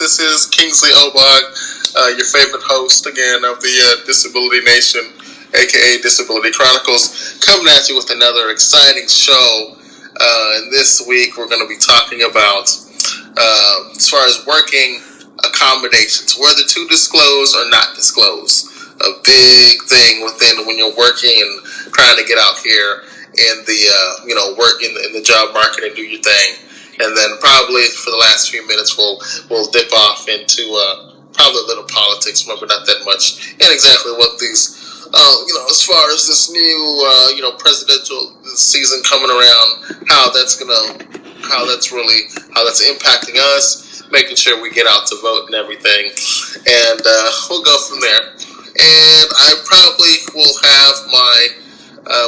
This is Kingsley Obog, your favorite host again of the Disability Nation, A.K.A. Disability Chronicles, coming at you with another exciting show. And this week we're going to be talking about, as far as working accommodations, whether to disclose or not disclose. A big thing within when you're working and trying to get out here in the work in the job market and do your thing. And then probably for the last few minutes we'll dip off into probably a little politics, remember not that much, and exactly what these as far as this new presidential season coming around, how that's impacting us, making sure we get out to vote and everything, and we'll go from there. And I probably will have my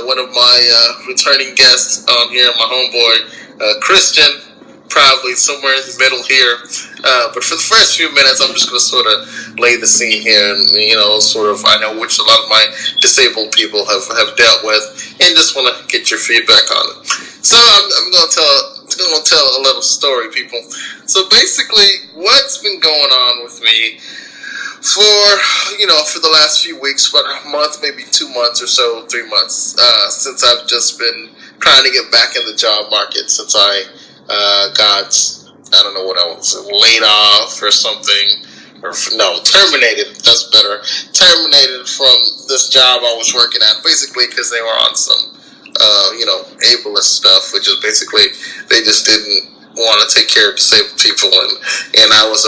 one of my returning guests on here, my homeboy Christian, probably somewhere in the middle here. But for the first few minutes, I'm just going to sort of lay the scene here, and I know which a lot of my disabled people have dealt with, and just want to get your feedback on it. So I'm going to tell a little story, people. So basically, what's been going on with me for the last few weeks, about a month, maybe 2 months or so, 3 months, since I've just been trying to get back in the job market since I got, I don't know what I was, laid off or something, terminated, that's better, terminated from this job I was working at, basically because they were on some, ableist stuff, which is basically, they just didn't want to take care of disabled people, and I was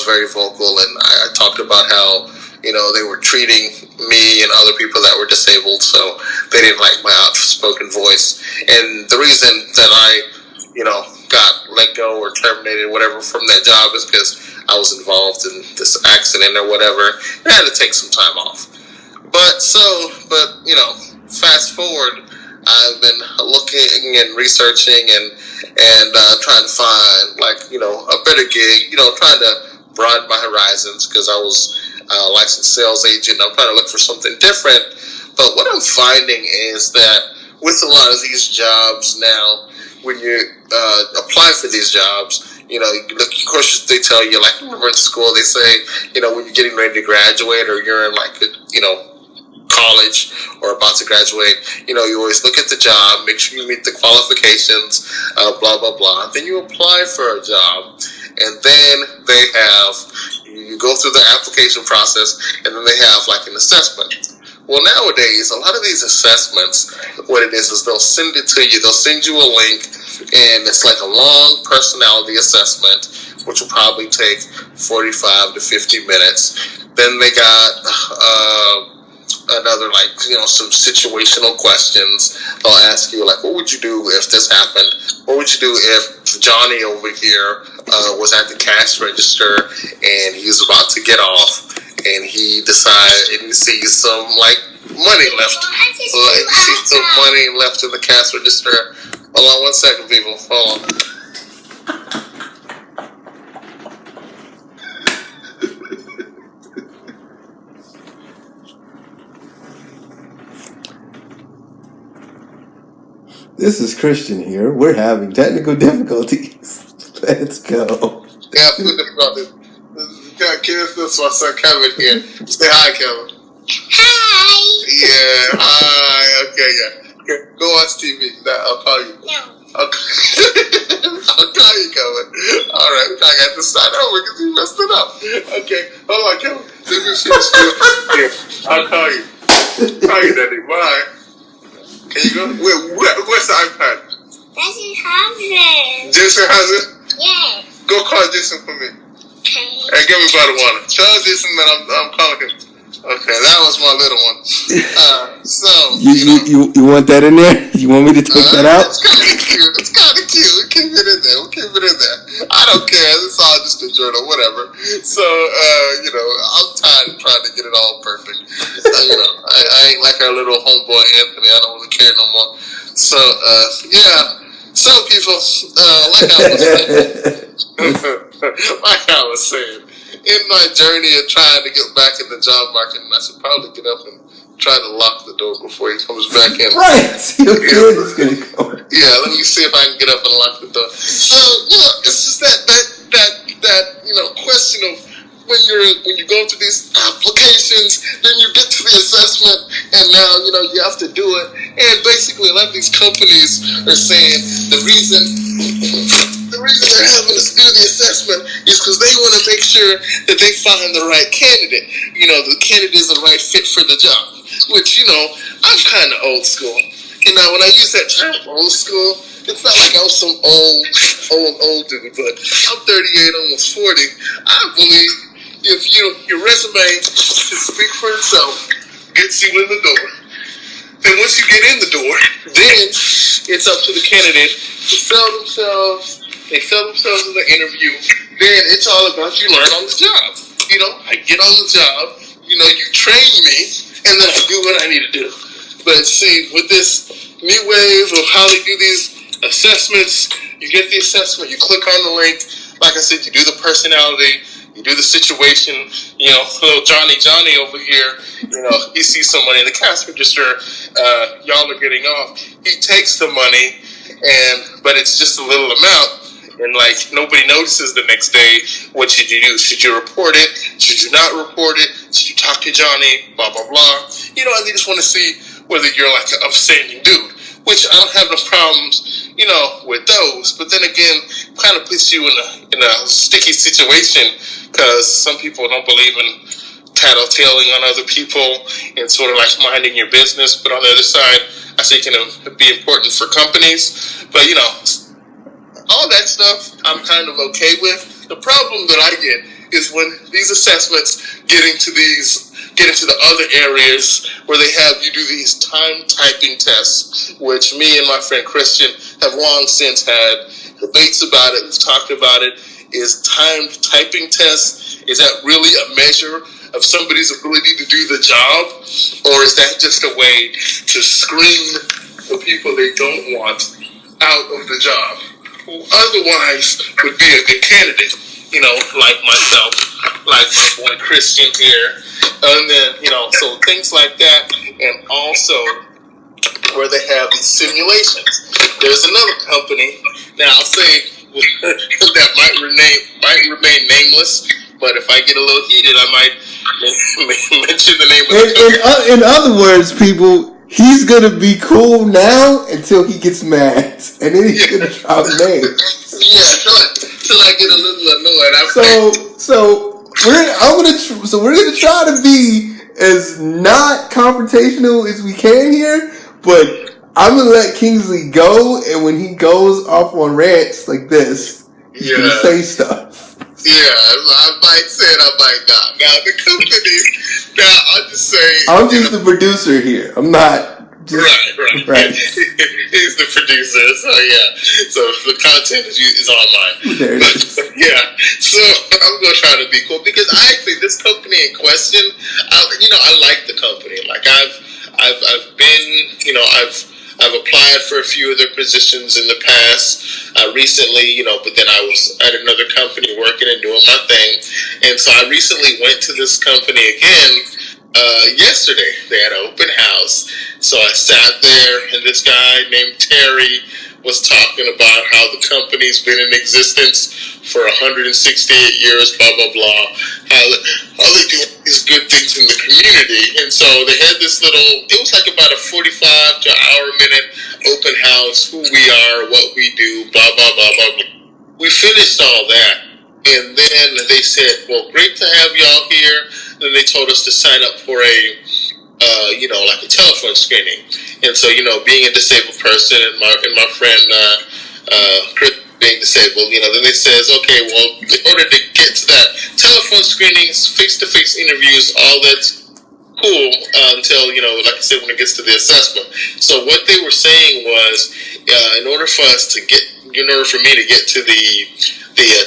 very vocal, and I talked about how, they were treating me and other people that were disabled, so they didn't like my outspoken voice. And the reason that I, got let go or terminated, whatever, from that job is because I was involved in this accident or whatever. I had to take some time off. But fast forward, I've been looking and researching and trying to find, a better gig, trying to broaden my horizons, because I was a licensed sales agent. I'm trying to look for something different. But what I'm finding is that with a lot of these jobs now, when you apply for these jobs, of course they tell you, like, remember in school they say, when you're getting ready to graduate or you're in college or about to graduate, you always look at the job, make sure you meet the qualifications, blah, blah, blah. Then you apply for a job, and then you go through the application process, and then they have like an assessment. Well, nowadays, a lot of these assessments, what it is they'll send it to you, they'll send you a link, and it's like a long personality assessment, which will probably take 45 to 50 minutes. Then they got another, some situational questions. They'll ask you, what would you do if this happened? What would you do if Johnny over here was at the cash register and he was about to get off and he decided and he sees some money left, sees some money left in the cash register? Hold on 1 second, people. Hold on. This is Christian here. We're having technical difficulties. Let's go. Yeah, difficulties. This is my son Kevin here. Say hi, Kevin. Hi. Yeah, hi. Okay, yeah. Okay, go watch TV. I'll call you. No. I'll call you, Kevin. All right, I got to start over because you messed it up. Okay, hold on, Kevin. Here, I'll call you. Call you, Daddy. Bye. Can you go? Where's the iPad? That's his husband. Jason has it? Yes. Go call Jason for me. Okay. Hey, give me a bottle of water. Tell Jason that I'm calling him. Okay, that was my little one. You want that in there? You want me to take that out? It's kind of cute. We'll keep it in there. I don't care. It's all just a journal, whatever. So, I'm tired of trying to get it all perfect. I ain't like our little homeboy Anthony. I don't really care no more. So, So, people, like I was saying, in my journey of trying to get back in the job market, and I should probably get up and try to lock the door before he comes back in. Right. Your kid is going to come. Yeah, let me see if I can get up and lock the door. So, it's just that that question of when you go through these applications, then you get to the assessment, and now you have to do it. And basically, a lot of these companies are saying the reason they're having us do the assessment is because they want to make sure that they find the right candidate. The candidate is the right fit for the job. Which I'm kind of old school. When I use that term old school, it's not like I was some old dude, but I'm 38, almost 40. I believe if your resume can speak for itself, gets you in the door, then once you get in the door, then it's up to the candidate to sell themselves. They sell themselves in the interview. Then it's all about you learn on the job. I get on the job. You train me, and then I do what I need to do. But see, with this new wave of how they do these assessments, you get the assessment, you click on the link. Like I said, you do the personality, you do the situation. Little Johnny over here, he sees some money in the cash register. Y'all are getting off. He takes the money, but it's just a little amount. And nobody notices the next day. What should you do? Should you report it? Should you not report it? Should you talk to Johnny? Blah blah blah. And they just want to see whether you're an upstanding dude. Which I don't have no problems, with those. But then again, kind of puts you in a sticky situation because some people don't believe in tattletaling on other people and sort of minding your business. But on the other side, I think it can be important for companies. But all that stuff I'm kind of okay with. The problem that I get is when these assessments get into the other areas where they have you do these time typing tests, which me and my friend Christian have long since had debates about it. We've talked about it. Is timed typing tests, is that really a measure of somebody's ability to do the job? Or is that just a way to screen the people they don't want out of the job? Who otherwise would be a good candidate, like myself, like my boy Christian here. And then, so things like that. And also where they have these simulations. There's another company, now I'll say that might remain nameless, but if I get a little heated, I might mention the name of the company. In other words, people, he's going to be cool now until he gets mad. And then he's going to drop names. Yeah, till I get a little annoyed. So we're gonna try to be as not confrontational as we can here, but I'm gonna let Kingsley go, and when he goes off on rants like this, he's gonna say stuff. Yeah, I might say it, I might not. Now the company, I'll just say I'm just the producer here. I'm not. Right. He's the producer, so the content is on mine. There it is. Yeah, so I'm gonna try to be cool because I actually this company in question, I like the company. I've been, I've applied for a few of their positions in the past recently, but then I was at another company working and doing my thing, and so I recently went to this company again. Yesterday they had an open house, so I sat there and this guy named Terry was talking about how the company's been in existence for 168 years, blah blah blah, how they do these good things in the community. And so they had this it was like about a 45 to an hour minute open house, who we are, what we do, blah blah blah blah blah. We finished all that, and then they said, well, great to have y'all here. Then they told us to sign up for a telephone screening. And so, being a disabled person and my friend Chris being disabled, then they says, okay, well, in order to get to that telephone screenings, face-to-face interviews, all that's cool until, like I said, when it gets to the assessment. So what they were saying was, in order for me to get to the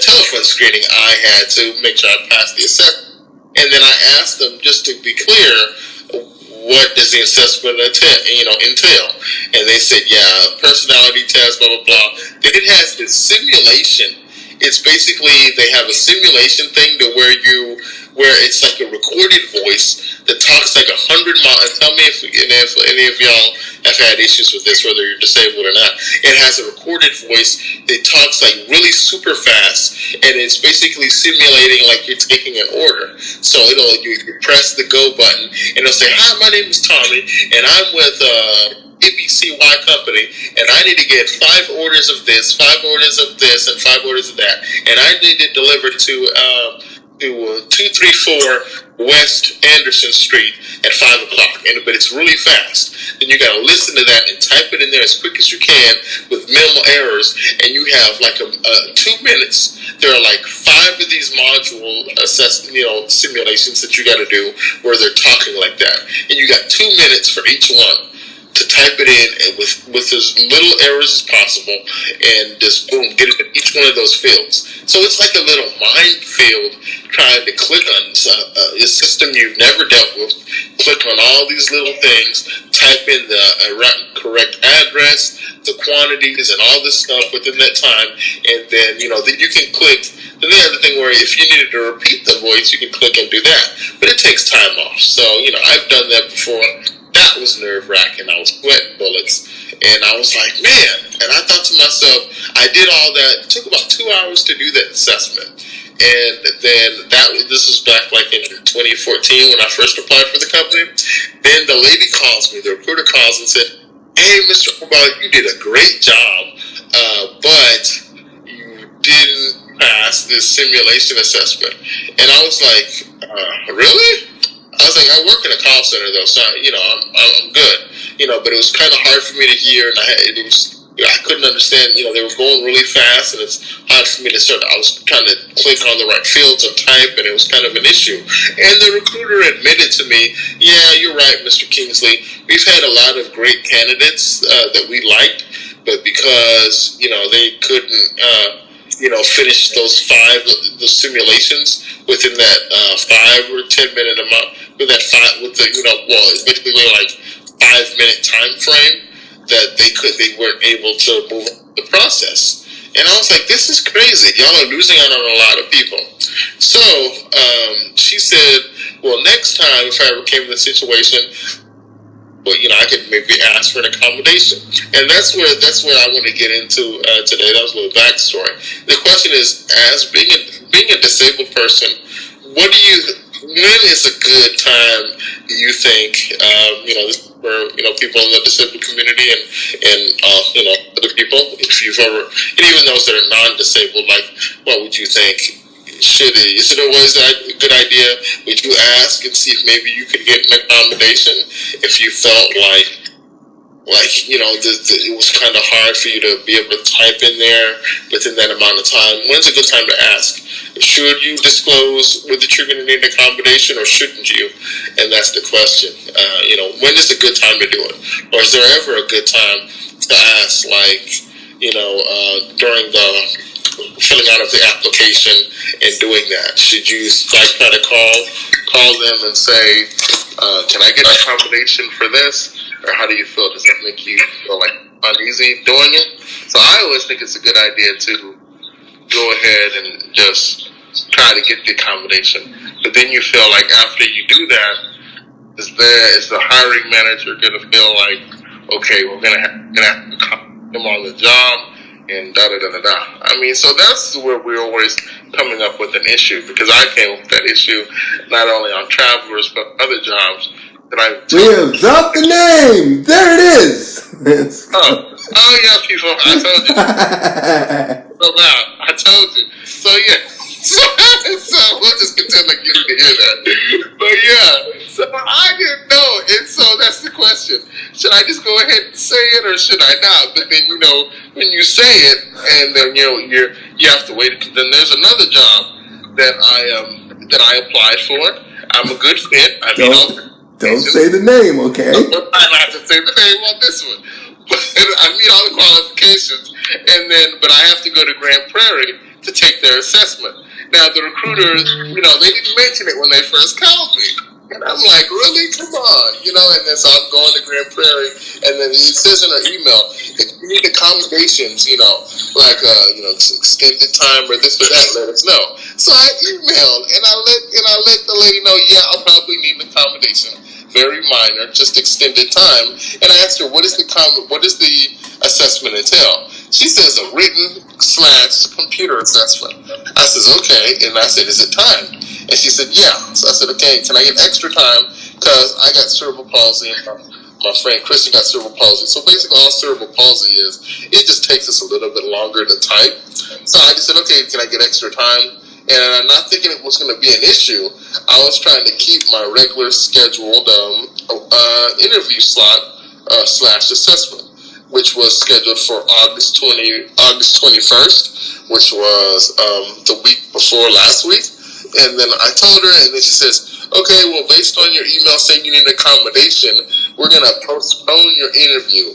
telephone screening, I had to make sure I passed the assessment. And then I asked them, just to be clear, what does the assessment entail? And they said, personality test, blah, blah, blah. Then it has this simulation. It's basically they have a simulation thing to where it's like a recorded voice that talks like 100 miles. Tell me if any of y'all have had issues with this, whether you're disabled or not. It has a recorded voice that talks like really super fast, and it's basically simulating like you're taking an order. So you press the go button, and it'll say, "Hi, my name is Tommy, and I'm with ABCY company, and I need to get 5 orders of this, 5 orders of this, and 5 orders of that, and I need to deliver to 234 West Anderson Street at 5 o'clock." But it's really fast. Then you gotta listen to that and type it in there as quick as you can with minimal errors, and you have like 2 minutes. There are like 5 of these module simulations that you gotta do where they're talking like that, and you got 2 minutes for each one to type it in and with as little errors as possible, and just boom, get it in each one of those fields. So it's like a little minefield trying to click on a system you've never dealt with, click on all these little things, type in the correct address, the quantities, and all this stuff within that time, and then then you can click. Then they have the thing where if you needed to repeat the voice, you can click and do that, but it takes time off. So I've done that before. That was nerve-wracking. I was sweating bullets. And I was like, man. And I thought to myself, I did all that. It took about 2 hours to do that assessment. And then this was back like in 2014 when I first applied for the company. Then the lady calls me, the recruiter calls and said, "Hey, Mr. Obal, you did a great job, but you didn't pass this simulation assessment." And I was like, really? I was like, I work in a call center though, so I'm good, but it was kind of hard for me to hear, and I couldn't understand, they were going really fast, and it's hard for me to start. I was trying to click on the right fields and type, and it was kind of an issue. And the recruiter admitted to me, "Yeah, you're right, Mr. Kingsley. We've had a lot of great candidates that we liked, but because they couldn't finish those simulations within that 5 or 10 minute amount, with that 5 with the it's basically like 5-minute time frame that they weren't able to move the process." And I was like, this is crazy. Y'all are losing out on a lot of people. So she said, well, next time if I ever came in the situation, well, I could maybe ask for an accommodation. And that's where I want to get into today. That was a little backstory. The question is, as being a disabled person, when is a good time, do you think, this for people in the disabled community and other people, if you've ever, and even those that are non-disabled, like, what would you think? Is it always a good idea? Would you ask and see if maybe you could get an accommodation if you felt like it was kind of hard for you to be able to type in there within that amount of time? When's a good time to ask? Should you disclose whether you're going to need an accommodation or shouldn't you? And that's the question. When is a good time to do it? Or is there ever a good time to ask, like, during the filling out of the application and doing that? Should you try to call them and say, can I get an accommodation for this? Or how do you feel? Does that make you feel like uneasy doing it? So I always think it's a good idea to go ahead and just try to get the accommodation. But then you feel like after you do that, is the hiring manager going to feel like, okay, we're going to have to call him on the job and da-da-da-da-da. I mean, so that's where we're always coming up with an issue, because I came up with that issue not only on Travelers but other jobs. We have dropped the name. There it is. Oh yeah, people. I told you. I told you. So yeah. So we'll just pretend like you didn't hear that. But yeah. So I didn't know, and so that's the question. Should I just go ahead and say it, or should I not? But then when you say it, and then you have to wait. Then there's another job that I applied for. I'm a good fit. Don't say the name, okay? I'm not to say the name on this one. But I meet all the qualifications, but I have to go to Grand Prairie to take their assessment. Now, the recruiters, they didn't mention it when they first called me. And I'm like, really? Come on. And then so I'm going to Grand Prairie, and then it says in her email, if you need accommodations, like, extended time or this or that, let us know. So I emailed, and I let the lady know, yeah, I'll probably need an accommodation. Very minor, just extended time. And I asked her, what does the assessment entail? She says a written/computer assessment. I says, okay. And I said, is it time? And she said, yeah. So I said, okay, can I get extra time? Because I got cerebral palsy and my friend Christian got cerebral palsy. So basically all cerebral palsy is, it just takes us a little bit longer to type. So I just said, okay, can I get extra time? And I'm not thinking it was going to be an issue. I was trying to keep my regular scheduled interview slot / assessment, which was scheduled for August 21st, which was the week before last week. And then I told her, and then she says, okay, well, based on your email saying you need an accommodation, we're going to postpone your interview.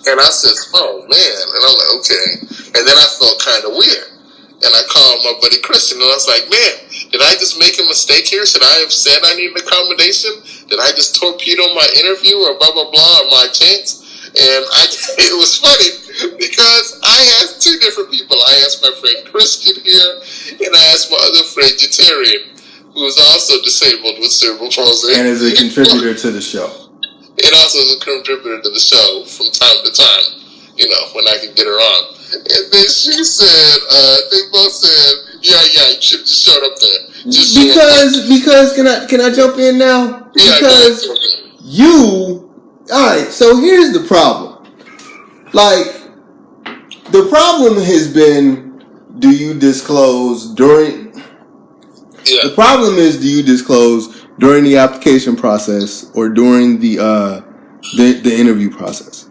And I said, oh, man. And I'm like, okay. And then I felt kind of weird. And I called my buddy Christian, and I was like, man, did I just make a mistake here? Should I have said I need an accommodation? Did I just torpedo my interview or blah, blah, blah, or my chance? And it was funny because I asked two different people. I asked my friend Christian here, and I asked my other friend Jatarian, who is also disabled with cerebral palsy. And is a contributor to the show. And also is a contributor to the show from time to time, when I can get her on. And then she said, they both said, yeah, you should just showed up there. Because can I jump in now? Yeah, because alright, so here's the problem. Like, the problem has been, do you disclose during... Yeah. The problem is, do you disclose during the application process or during the interview process?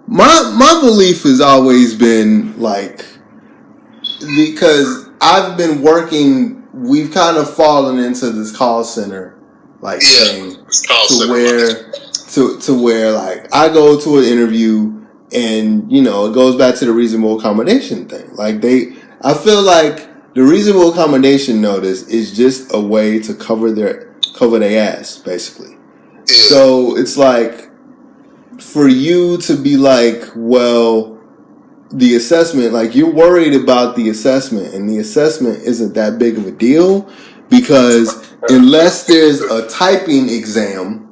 My belief has always been, like, because I've been working, we've kind of fallen into this call center, like, thing, to where, like, I go to an interview and, it goes back to the reasonable accommodation thing. Like, I feel like the reasonable accommodation notice is just a way to cover their ass, basically. Yeah. So it's like, for you to be like, well, the assessment, like, you're worried about the assessment, and the assessment isn't that big of a deal, because unless there's a typing exam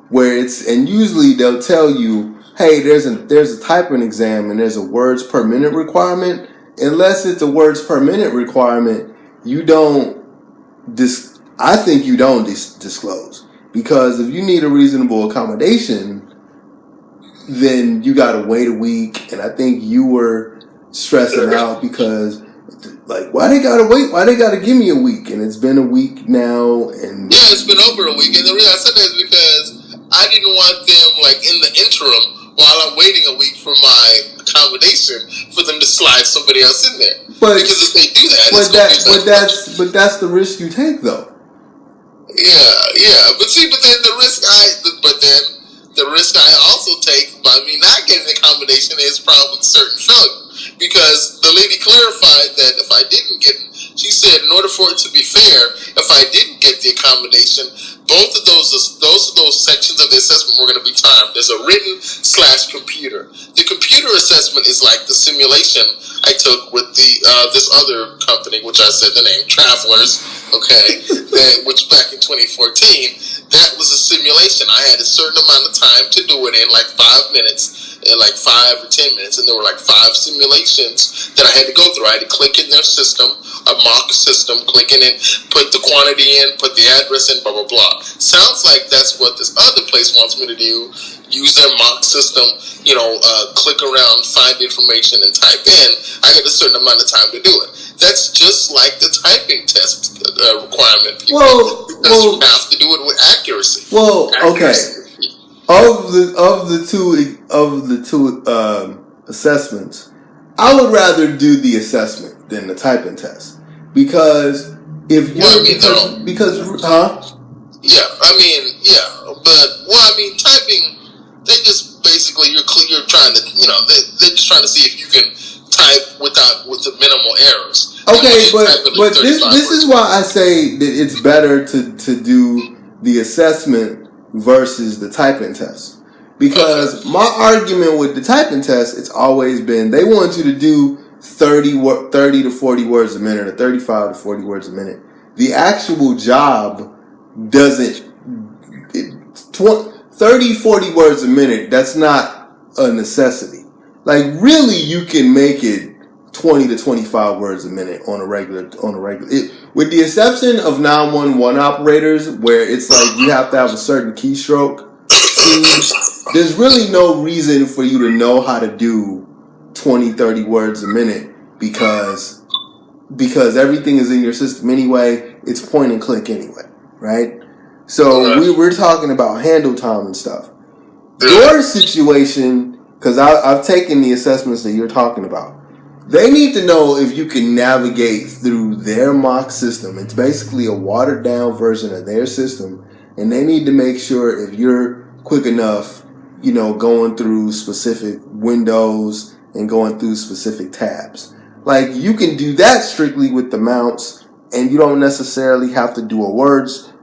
where and usually they'll tell you, hey, there's a typing exam and there's a words per minute requirement. Unless it's a words per minute requirement, I think you don't disclose, because if you need a reasonable accommodation, then you gotta wait a week. And I think you were stressing out because, like, why they gotta wait? Why they gotta give me a week? And it's been a week now. And yeah, it's been over a week. And the reason I said that is because I didn't want them, like, in the interim, while I'm waiting a week for my accommodation, for them to slide somebody else in there. Because if they do that, but that's the risk you take, though. Yeah. But then the risk I also take by me not getting the accommodation is probably certain failure. Because the lady clarified that if I didn't get, she said, in order for it to be fair, if I didn't get the accommodation, both of those sections of the assessment were going to be timed. There's a written / computer. The computer assessment is like the simulation I took with this other company, which I said the name, Travelers, okay, which back in 2014, that was a simulation. I had a certain amount of time to do it in, like 5 minutes, like 5 or 10 minutes, and there were like 5 simulations that I had to go through. I had to click in their system, a mock system, click in it, put the quantity in, put the address in, blah, blah, blah. Sounds like that's what this other place wants me to do. Use their mock system, click around, find information, and type in. I get a certain amount of time to do it. That's just like the typing test requirement, people, because you have to do it with accuracy. Well, accuracy. Okay. Of the two assessments, I would rather do the assessment than the typing test, because if you're typing, they just basically you're trying to they're just trying to see if you can type with the minimal errors. Okay, but this is why I say that it's better to do the assessment versus the typing test. Because my argument with the typing test, it's always been they want you to do 30 to 40 words a minute or 35 to 40 words a minute. The actual job doesn't... 30, 40 words a minute, that's not a necessity. Like, really, you can make it 20 to 25 words a minute on a regular. With the exception of 911 operators, where it's like you have to have a certain keystroke speed, there's really no reason for you to know how to do 20, 30 words a minute because everything is in your system anyway. It's point and click anyway, right? So we're talking about handle time and stuff. Your situation, because I've taken the assessments that you're talking about. They need to know if you can navigate through their mock system. It's basically a watered down version of their system. And they need to make sure if you're quick enough, going through specific windows and going through specific tabs. Like, you can do that strictly with the mounts, and you don't necessarily have to do a words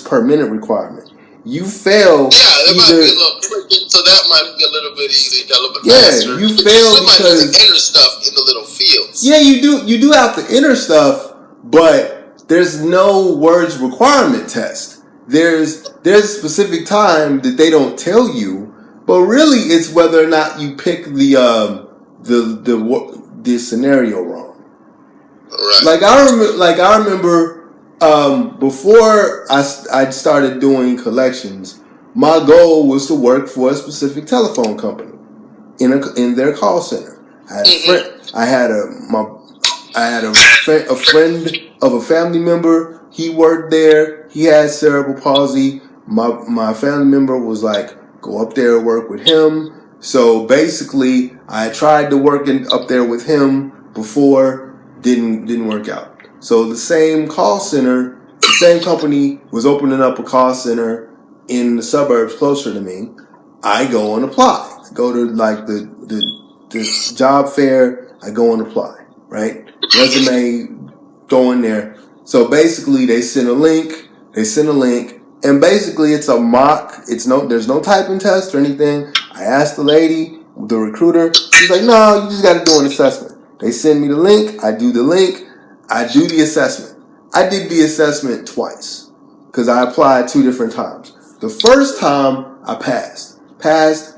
per minute requirement. You fail. Yeah, it might be a little tricky, so that might be a little bit easy, a little bit faster. You fail because might enter stuff in the little fields. Yeah, you do. You do have to enter stuff, but there's no words requirement test. There's a specific time that they don't tell you, but really it's whether or not you pick the scenario wrong. Right. Like I remember. Before I started doing collections, my goal was to work for a specific telephone company in their call center. I had a friend of a family member. He worked there. He had cerebral palsy. My family member was like, go up there and work with him. So basically, I tried to work up there with him before, didn't work out. So the same call center, the same company was opening up a call center in the suburbs closer to me. I go and apply. I go to like the job fair. I go and apply, right? Resume, go in there. So basically they send a link, and basically it's a mock. There's no typing test or anything. I asked the lady, the recruiter, she's like, no, you just got to do an assessment. They send me the link. I do the link. I do the assessment. I did the assessment twice because I applied 2 different times. The first time I passed,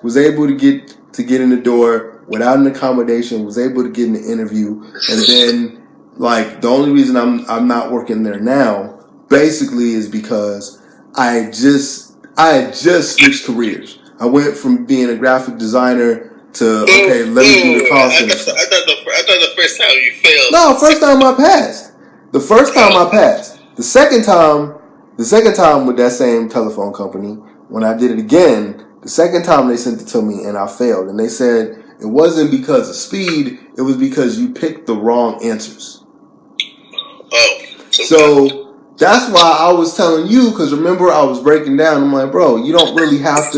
was able to get in the door without an accommodation, was able to get in the interview, and then like the only reason I'm not working there now basically is because I had just switched careers. I went from being a graphic designer to let me do the call center stuff. I thought the first time you failed. No, first time I passed. The first time I passed. The second time with that same telephone company, when I did it again, the second time they sent it to me and I failed. And they said it wasn't because of speed, it was because you picked the wrong answers. Oh. So that's why I was telling you, because remember I was breaking down. I'm like, bro, you don't really have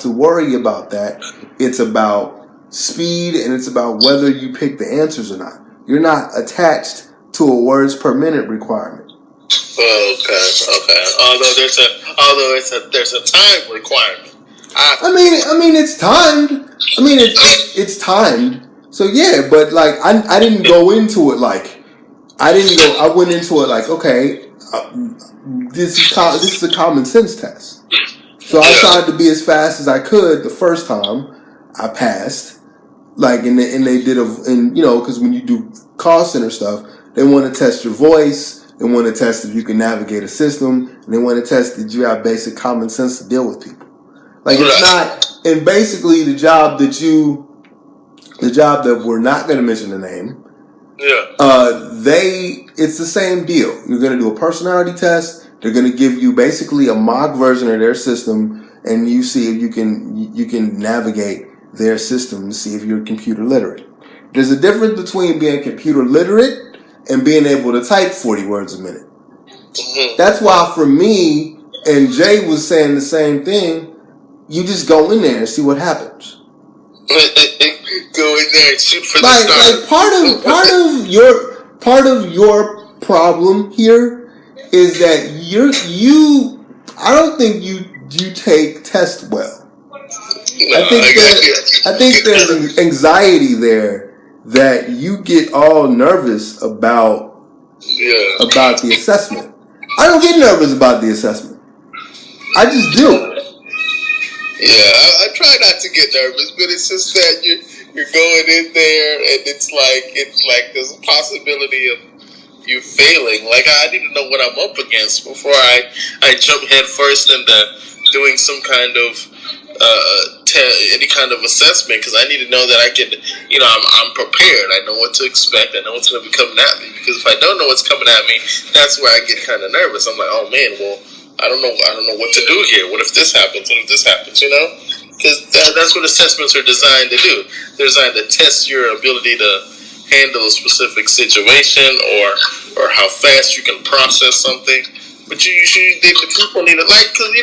to worry about that. It's about speed and it's about whether you pick the answers or not. You're not attached to a words per minute requirement. Okay. Although there's a time requirement. I mean it's timed. It's timed. So yeah, but like I didn't go into it like I went into it like, okay, this is a common sense test. So I tried to be as fast as I could the first time. I passed. Like, and they did because when you do call center stuff, they want to test your voice. They want to test if you can navigate a system. And they want to test that you have basic common sense to deal with people. Like, it's not, and basically the job that we're not going to mention the name. Yeah. It's the same deal. You're going to do a personality test. They're going to give you basically a mock version of their system, and you see if you can navigate their system to see if you're computer literate. There's a difference between being computer literate and being able to type 40 words a minute. Mm-hmm. That's why for me, and Jay was saying the same thing, you just go in there and see what happens. Go in there and shoot for the start. Like part of your problem here is that I don't think you take tests well. No, I think there's an anxiety there that you get all nervous about the assessment. I don't get nervous about the assessment. I just do. Yeah, I try not to get nervous, but it's just that you're going in there and it's like there's a possibility of you failing. Like, I need to know what I'm up against before I jump head first into doing some kind of any kind of assessment, because I need to know that I can, I'm prepared. I know what to expect. I know what's going to be coming at me, because if I don't know what's coming at me, that's where I get kind of nervous. I'm like, oh man, well, I don't know what to do here. What if this happens? What if this happens? Because that's what assessments are designed to do. They're designed to test your ability to handle a specific situation or how fast you can process something. But the people need to, like, because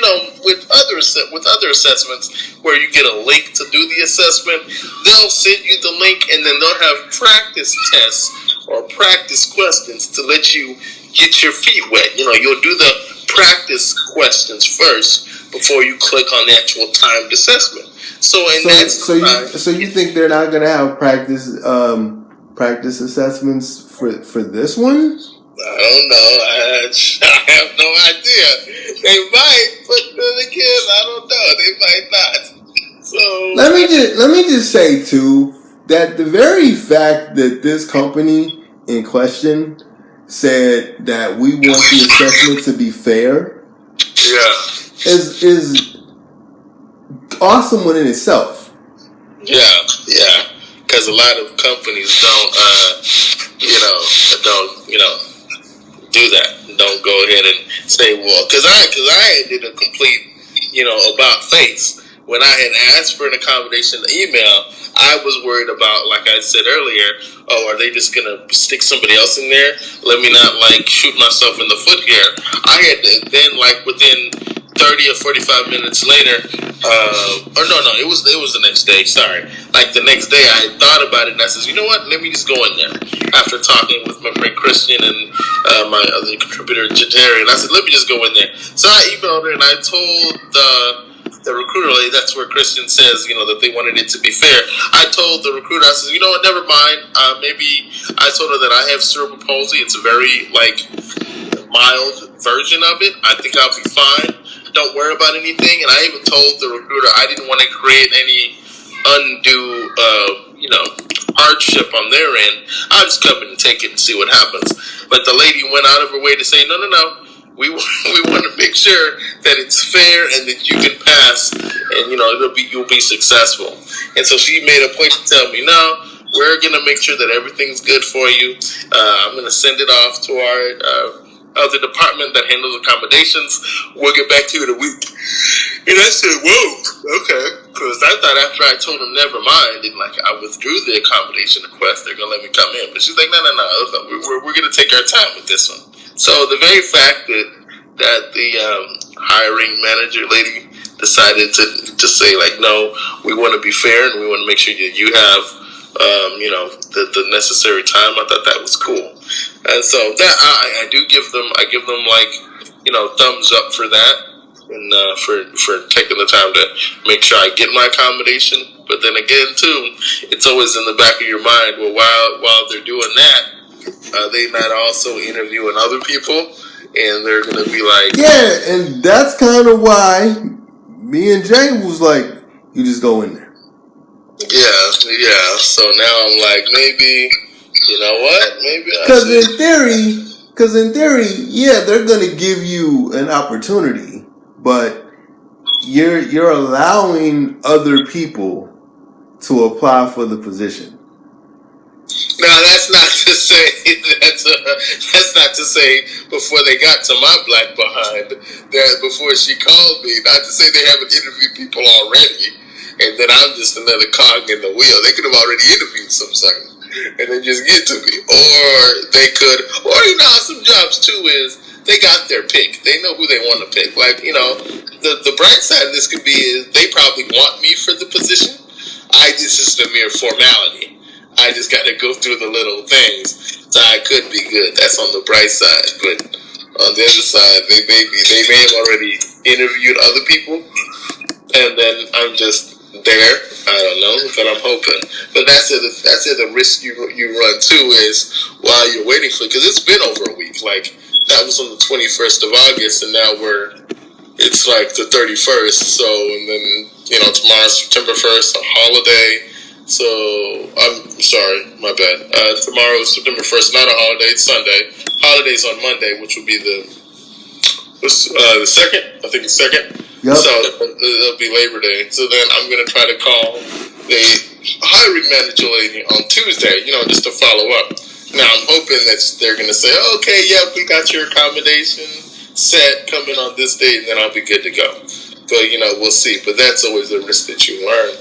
with other assessments where you get a link to do the assessment, they'll send you the link and then they'll have practice tests or practice questions to let you get your feet wet. You'll do the practice questions first before you click on the actual timed assessment. So you think they're not going to have practice assessments for this one? I don't know. I have no idea. They might, but then again, I don't know. They might not. So let me just say too that the very fact that this company in question said that we want the assessment to be fair, is awesome within itself. Yeah. Because a lot of companies don't do that. Don't go ahead and say, well, because I did a complete, about face. When I had asked for an accommodation email, I was worried about, like I said earlier, are they just going to stick somebody else in there? Let me not, shoot myself in the foot here. I had to, then, within 30 or 45 minutes later, it was the next day, sorry. The next day, I had thought about it, and I said, you know what, let me just go in there. After talking with my friend Christian and my other contributor, Jatari, and I said, let me just go in there. So I emailed her, and I told the recruiter, that's where Christian says, that they wanted it to be fair. I told the recruiter, I said, you know what, never mind. Maybe I told her that I have cerebral palsy. It's a very, mild version of it. I think I'll be fine. Don't worry about anything. And I even told the recruiter I didn't want to create any undue, hardship on their end. I'll just come in and take it and see what happens. But the lady went out of her way to say, no. We want to make sure that it's fair and that you can pass, and you'll be successful. And so she made a point to tell me, no, we're gonna make sure that everything's good for you. I'm gonna send it off to our other department that handles accommodations. We'll get back to you in a week. And I said, whoa, okay. Because I thought after I told them never mind, and I withdrew the accommodation request, they're going to let me come in. But she's like, no. We're going to take our time with this one. So the very fact that the hiring manager lady decided to say, no, we want to be fair and we want to make sure that you have, the necessary time, I thought that was cool. And so that I give them thumbs up for that, and for taking the time to make sure I get my accommodation. But then again, too, it's always in the back of your mind. Well, while they're doing that, they not also interviewing other people, and they're gonna be like, yeah, and that's kind of why me and Jay was like, you just go in there. Yeah. So now I'm like, maybe. You know what? Maybe because in theory, yeah, they're going to give you an opportunity, but you're allowing other people to apply for the position. Now that's not to say that's not to say before they got to my black behind that before she called me, not to say they haven't interviewed people already, and then I'm just another cog in the wheel. They could have already interviewed some suckers and then just get to me. Or they could, some jobs too is they got their pick. They know who they want to pick. The bright side of this could be is they probably want me for the position. This is the mere formality. I just got to go through the little things. So I could be good. That's on the bright side. But On the other side, they may have already interviewed other people, and then I'm just there. I don't know, but I'm hoping. But that's the risk you run too is while you're waiting for, because it's been over a week. Like that was on the 21st of August, and now it's like the 31st. So and then tomorrow's September 1st, a holiday. So I'm sorry, my bad. Tomorrow is September 1st, not a holiday. It's Sunday. Holiday's on Monday, which will be the second. I think it's second. Yep. So it'll be Labor Day. So then I'm gonna try to call the hiring manager lady on Tuesday, just to follow up. Now I'm hoping that they're gonna say, okay, yeah, we got your accommodation set coming on this date, and then I'll be good to go. But we'll see. But that's always the risk that you run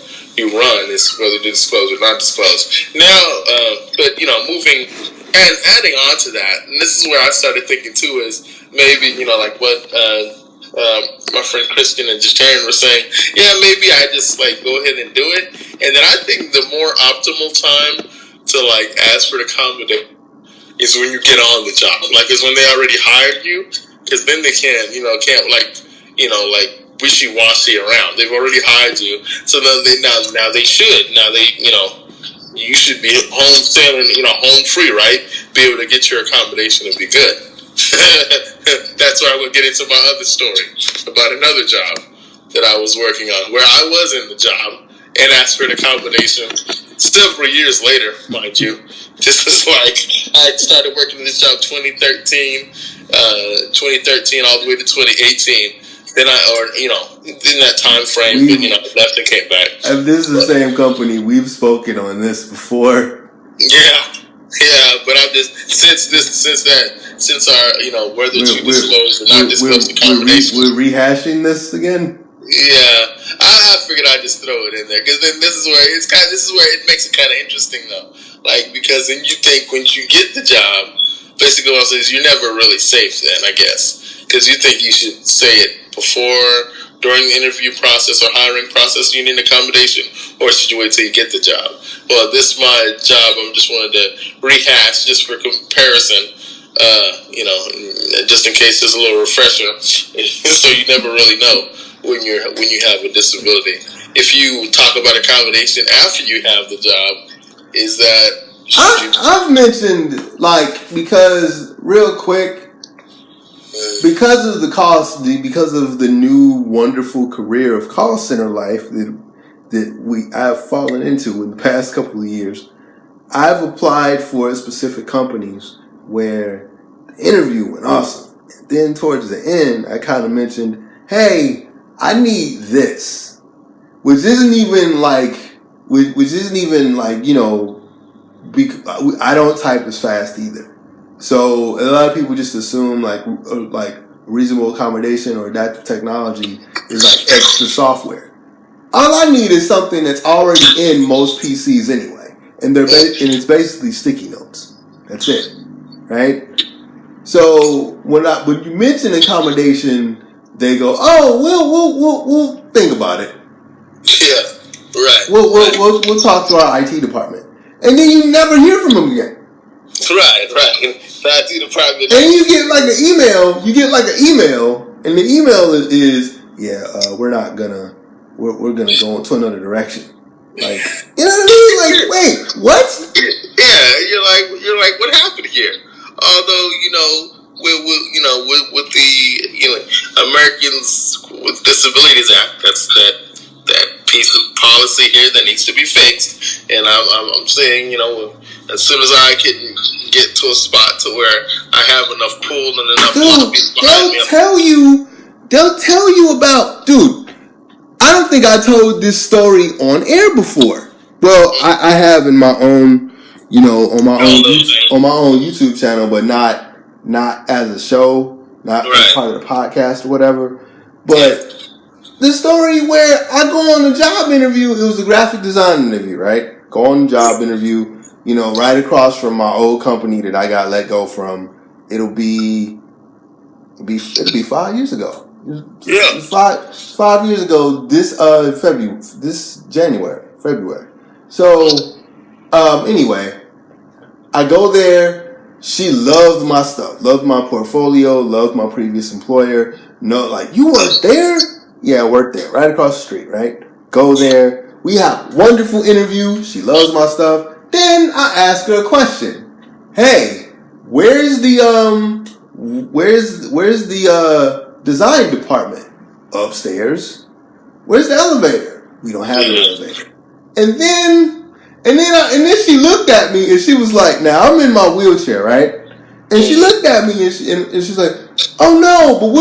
is whether to disclose or not disclose. Now, but moving and adding on to that, and this is where I started thinking too, is maybe like what my friend Kristen and Jasharian were saying. Yeah, maybe I just go ahead and do it, and then I think the more optimal time to ask for the accommodation is when you get on the job, is when they already hired you, because then they can't wishy-washy around. They've already hired you, so then you should be home sailing, home free, right? Be able to get your accommodation and be good. That's where I will get into my other story about another job that I was working on, where I was in the job and asked for an accommodation several years later, mind you. This was I started working in this job 2013 all the way to 2018. Then in that time frame, left and came back. If this is the same company, we've spoken on this before. Yeah, but I'm just since our whether to disclose or not disclose accommodation, we're rehashing this again. Yeah, I figured I'd just throw it in there because then this is where it makes it kind of interesting though, because then you think when you get the job, basically what I'm saying is you're never really safe then, I guess, because you think you should say it before, during the interview process or hiring process, you need an accommodation, or should you wait till you get the job? Well, this is my job. I just wanted to rehash just for comparison, just in case there's a little refresher. So you never really know when you have a disability. If you talk about accommodation after you have the job, is that I've mentioned because real quick. Because of the cost, because of the new wonderful career of call center life that I've fallen into in the past couple of years, I've applied for specific companies where the interview went awesome. And then towards the end, I kind of mentioned, hey, I need this, which isn't even I don't type as fast either. So a lot of people just assume reasonable accommodation or adaptive technology is extra software. All I need is something that's already in most PCs anyway, and it's basically sticky notes. That's it, right? So when you mention accommodation, they go, "Oh, we'll think about it." Yeah, right. We'll talk to our IT department, and then you never hear from them again. Right. IT department. And you get an email. You get an email, and the email is we're not gonna. We're gonna go into another direction. You know what I mean? Wait, what? Yeah, you're like, what happened here? Although with the Americans with Disabilities Act, that's that piece of policy here that needs to be fixed. And I'm saying, as soon as I can get to a spot to where I have enough pull and enough lobbies behind me, they'll tell you about, I don't think I told this story on air before. Well, I have in my own, on my own YouTube channel, but not as a show, not as part of the podcast or whatever. But the story where I go on a job interview, it was a graphic design interview, right? Go on a job interview, right across from my old company that I got let go from. It'll be 5 years ago. Yeah, 5 years ago. This February. So, anyway, I go there She loved my stuff, loved my portfolio, loved my previous employer. No, like, you work there? Yeah, I work there, right across the street, right? Go there. We have wonderful interview. She loves my stuff. Then I ask her a question. Hey, where's the design department? Upstairs. Where's the elevator? We don't have an elevator. And then she looked at me and she was like, now I'm in my wheelchair, right? And she looked at me and she's like, oh no, but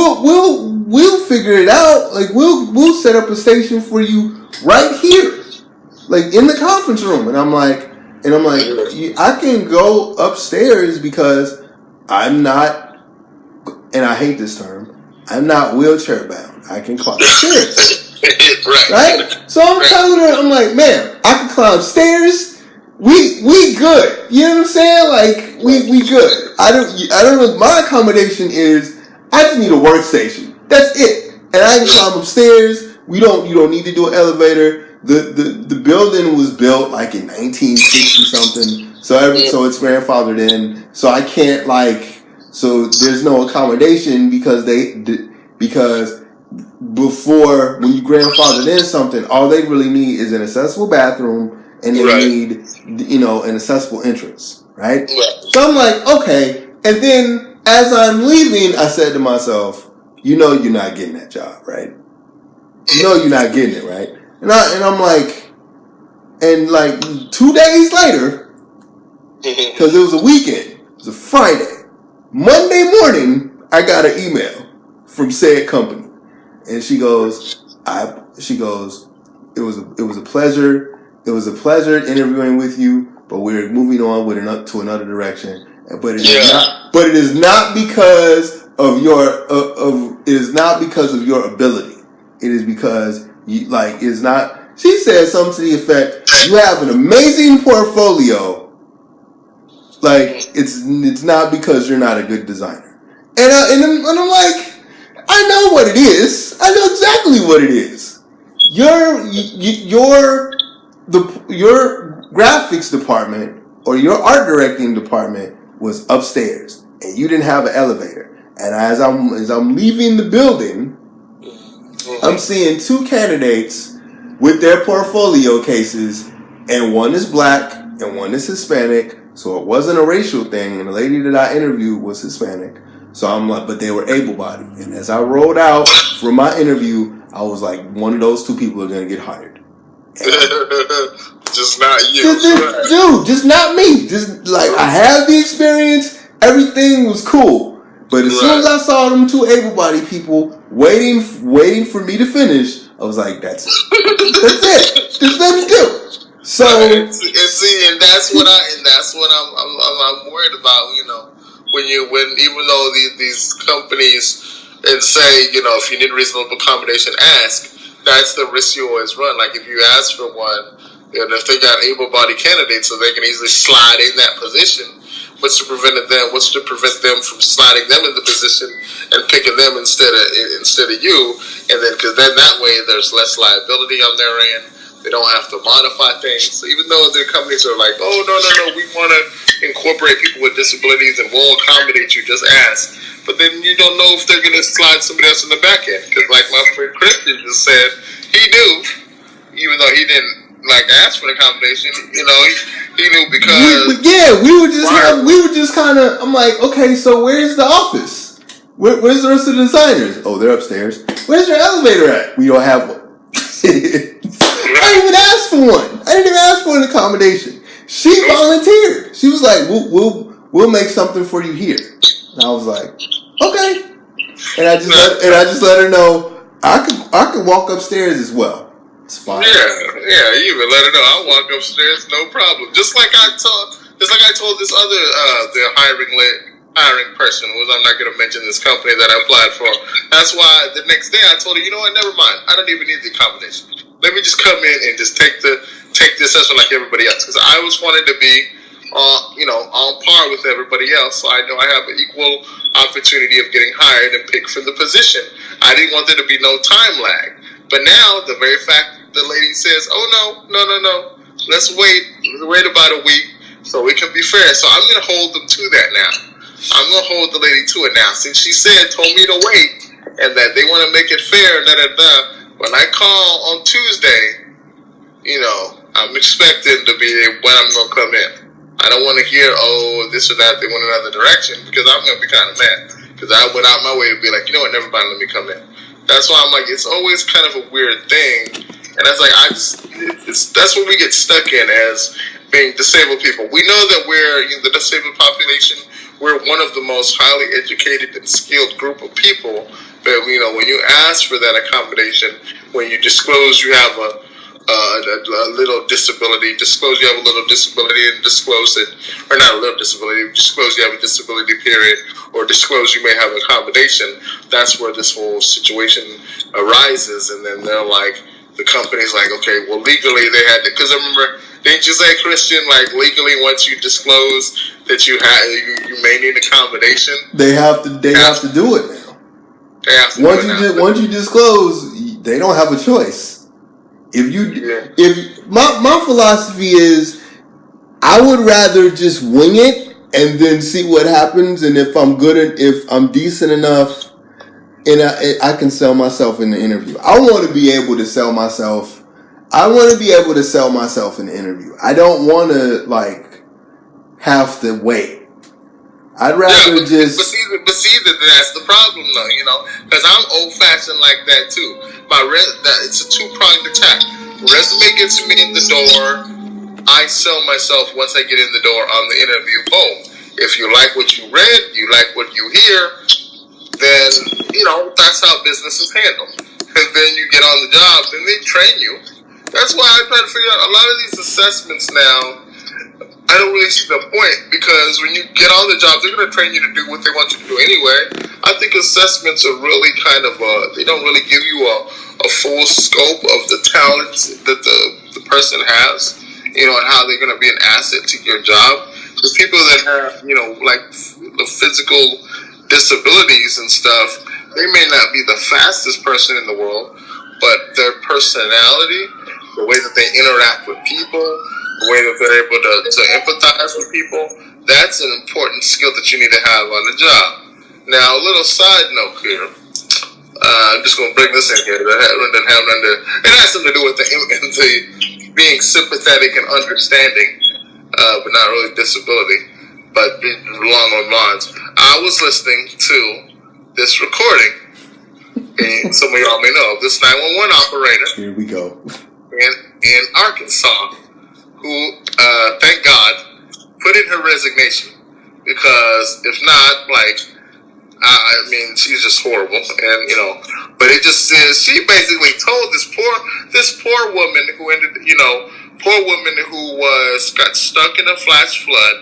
we'll figure it out. Like we'll set up a station for you right here, like in the conference room. And I'm like, I can go upstairs because I'm not, and I hate this term, I'm not wheelchair bound. I can climb stairs. Right? So I'm telling her, I'm like, man, I can climb stairs. We good. You know what I'm saying? Like, we good. I don't know. My accommodation is, I just need a workstation. That's it. And I can climb upstairs. You don't need to do an elevator. The building was built like in 1960 something. So it's grandfathered in. So I can't so there's no accommodation because before, when you grandfathered in something, all they really need is an accessible bathroom and they need, an accessible entrance, right? So I'm like, okay. And then as I'm leaving, I said to myself, you're not getting that job, right? You're not getting it, right? And I'm like, 2 days later, because it was a weekend, it was a Friday, Monday morning, I got an email from said company. And she goes, it was a pleasure. It was a pleasure interviewing with you, but we're moving on to another direction. But it is not because of your ability. It is because it's not. She said something to the effect, you have an amazing portfolio. It's not because you're not a good designer. And I'm like, I know what it is. I know exactly what it is. Your graphics department or your art directing department was upstairs, and you didn't have an elevator. And as I'm leaving the building, I'm seeing two candidates with their portfolio cases, and one is black and one is Hispanic. So it wasn't a racial thing, and the lady that I interviewed was Hispanic. So I'm like, but they were able-bodied. And as I rolled out from my interview, I was like, one of those two people are going to get hired. Just not you. Dude, just not me. Just I had the experience. Everything was cool. But as soon as I saw them two able-bodied people waiting for me to finish, I was like, that's it. That's it. Just let me do. So and that's what I'm worried about, when even though these companies and say, if you need reasonable accommodation, ask. That's the risk you always run. Like if you ask for one, and if they got able-bodied candidates, so they can easily slide in that position. What's to prevent them from sliding them in the position and picking them instead of you? And then because then that way there's less liability on their end. They don't have to modify things. So even though the companies are like, oh, no, we want to incorporate people with disabilities and we'll accommodate you, just ask. But then you don't know if they're going to slide somebody else in the back end. Because like my friend Christian just said, he knew, even though he didn't ask for an accommodation, he knew because... we were just kind of, I'm like, okay, so where's the office? Where's the rest of the designers? Oh, they're upstairs. Where's your elevator at? We don't have one. I didn't even ask for one. I didn't even ask for an accommodation. She volunteered. She was like, "We'll make something for you here." And I was like, "Okay." And I just let her know I could walk upstairs as well. It's fine. Yeah. You even let her know I'll walk upstairs, no problem. Just like I told this other the hiring person, I'm not going to mention this company that I applied for. That's why the next day I told her, never mind. I don't even need the accommodation. Let me just come in and just take the assessment like everybody else, because I was wanting to be, on par with everybody else. So I know I have an equal opportunity of getting hired and picked for the position. I didn't want there to be no time lag. But now the very fact the lady says, "Oh no, let's wait about a week." So it can be fair. So I'm going to hold them to that now. I'm going to hold the lady to it now. Since she told me to wait, and that they want to make it fair, when I call on Tuesday, I'm expecting to be when I'm going to come in. I don't want to hear, this or that, they went another direction, because I'm going to be kind of mad. Because I went out my way to be like, you know what, never mind, let me come in. That's why I'm like, it's always kind of a weird thing. And that's like, that's what we get stuck in as being disabled people. We know that we're, the disabled population, we're one of the most highly educated and skilled group of people. But, when you ask for that accommodation, when you disclose you have a little disability, disclose you have a little disability and disclose it, or not a little disability, disclose you have a disability period, or disclose you may have an accommodation, that's where this whole situation arises. And then they're like, the company's like, okay, well, legally they had to, because I remember, didn't you say, Christian, like legally once you disclose that you may need accommodation, they have to do it now. They have to once you disclose, they don't have a choice. If my philosophy is, I would rather just wing it and then see what happens, and if I'm if I'm decent enough, and I can sell myself in the interview. I want to be able to sell myself. I want to be able to sell myself in the interview. I don't want to have to wait. I'd rather just. But see, that's the problem, though. Because I'm old-fashioned like that too. It's a two-pronged attack. Resume gets me in the door. I sell myself once I get in the door on the interview. Boom. If you like what you read, you like what you hear, then that's how business is handled. And then you get on the job, and they train you. That's why I try to figure out a lot of these assessments now. I don't really see the point, because when you get on the job, they're going to train you to do what they want you to do anyway. I think assessments are really kind of, they don't really give you a full scope of the talents that the person has, and how they're going to be an asset to your job. The people that have, like the physical disabilities and stuff, they may not be the fastest person in the world, but their personality, the way that they interact with people, the way that they're able to empathize with people, that's an important skill that you need to have on the job. Now, a little side note here. I'm just going to bring this in here. It has something to do with the being sympathetic and understanding, but not really disability, but along those lines. I was listening to this recording, and some of y'all may know, this 911 operator. Here we go. In Arkansas, who, thank God, put in her resignation, because if not, she's just horrible, and but it just says she basically told this poor woman who ended, who got stuck in a flash flood.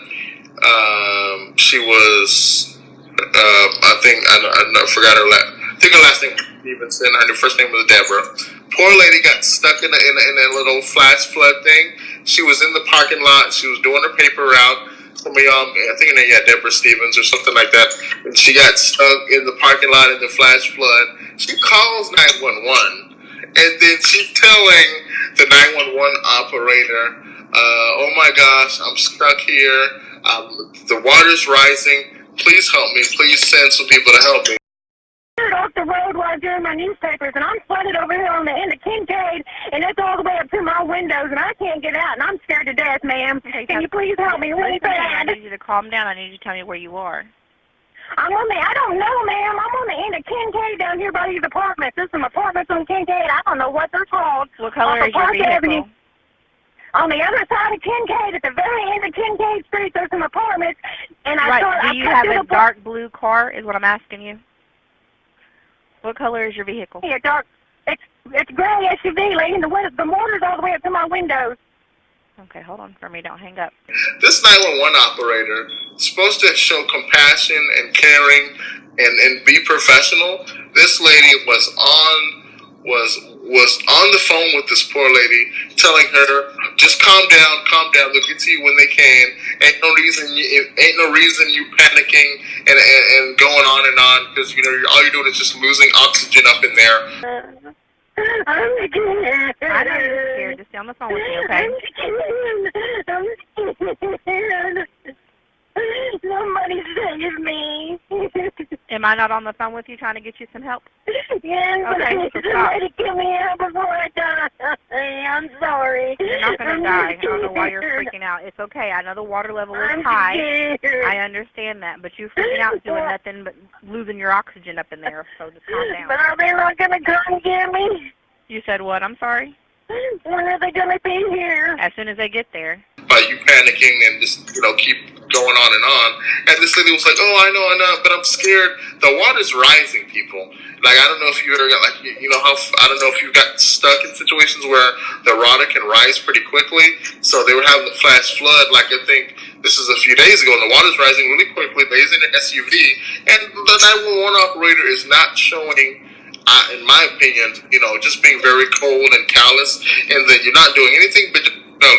She was, I forgot her last name was Stevenson. Her first name was Deborah. Poor lady got stuck in a little flash flood thing. She was in the parking lot. She was doing her paper route. Some of y'all, I think her name, Deborah Stevens or something like that. And she got stuck in the parking lot in the flash flood. She calls 911, and then she's telling the 911 operator, "Oh my gosh, I'm stuck here. The water's rising. Please help me. Please send some people to help me." Off the road while doing my newspapers, and I'm flooded over here on the end of Kincaid, and it's all the way up to my windows, and I can't get out, and I'm scared to death, ma'am. Can you please help me really bad? I need you to calm down. I need you to tell me where you are. I don't know, ma'am. I'm on the end of Kincaid down here by these apartments. There's some apartments on Kincaid. I don't know what they're called. What color is your vehicle? Avenue. On the other side of Kincaid, at the very end of Kincaid Street, there's some apartments, and do you have a dark blue car, is what I'm asking you? What color is your vehicle? Yeah, dark. It's gray SUV, lady. The motor's all the way up to my windows. Okay, hold on for me. Don't hang up. This 911 operator is supposed to show compassion and caring and be professional. This lady was on the phone with this poor lady, telling her, "Just calm down. They'll get to you when they can. Ain't no reason you panicking and going on and on, because all you're doing is just losing oxygen up in there." I'm scared. I know you're scared. Just stay on the phone with me, okay? I'm scared. Somebody save me. Am I not on the phone with you trying to get you some help? Yes, but I need somebody to get me out before I die. I'm sorry. You're not going to die. I don't know why you're freaking out. It's okay. I know the water level is high. Scared. I understand that. But you freaking out doing nothing but losing your oxygen up in there. So just calm down. But are they not going to come get me? You said what? I'm sorry? When are they going to be here? As soon as they get there. By you panicking and just, keep going on. And this lady was like, oh, I know, but I'm scared. The water's rising, people. Like, I don't know if you ever got, like, I don't know if you got stuck in situations where the water can rise pretty quickly. So they were having the flash flood, like, I think this is a few days ago, and the water's rising really quickly. They's in an SUV, and the 911 operator is not showing, in my opinion, just being very cold and callous, and then you're not doing anything but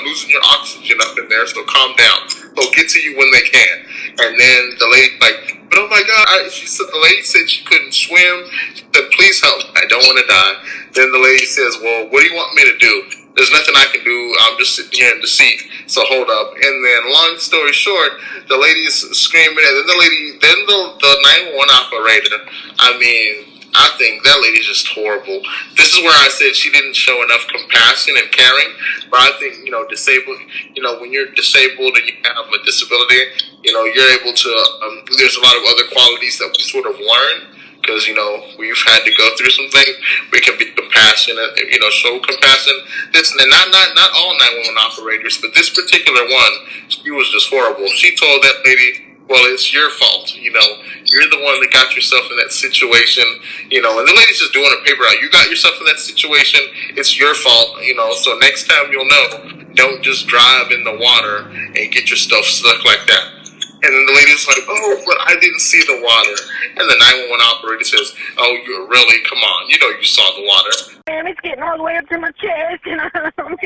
losing your oxygen up in there, so calm down. They'll get to you when they can. And then the lady, but oh my God, the lady said she couldn't swim. She said, please help. I don't want to die. Then the lady says, well, what do you want me to do? There's nothing I can do. I'm just sitting here in the seat. So hold up. And then, long story short, the lady is screaming, and then the 911 operator, I think that lady's just horrible. This is where I said she didn't show enough compassion and caring. But I think, disabled, when you're disabled and you have a disability, you're able to, there's a lot of other qualities that we sort of learn. Because, we've had to go through some things. We can be compassionate, show compassion. And not all 911 operators, but this particular one, she was just horrible. She told that lady, well, it's your fault, You're the one that got yourself in that situation, and the lady's just doing a paper out. You got yourself in that situation, it's your fault, so next time you'll know, don't just drive in the water and get your stuff stuck like that. And then the lady's like, oh, but I didn't see the water. And the 911 operator says, oh, come on, you saw the water. And it's getting all the way up to my chest, and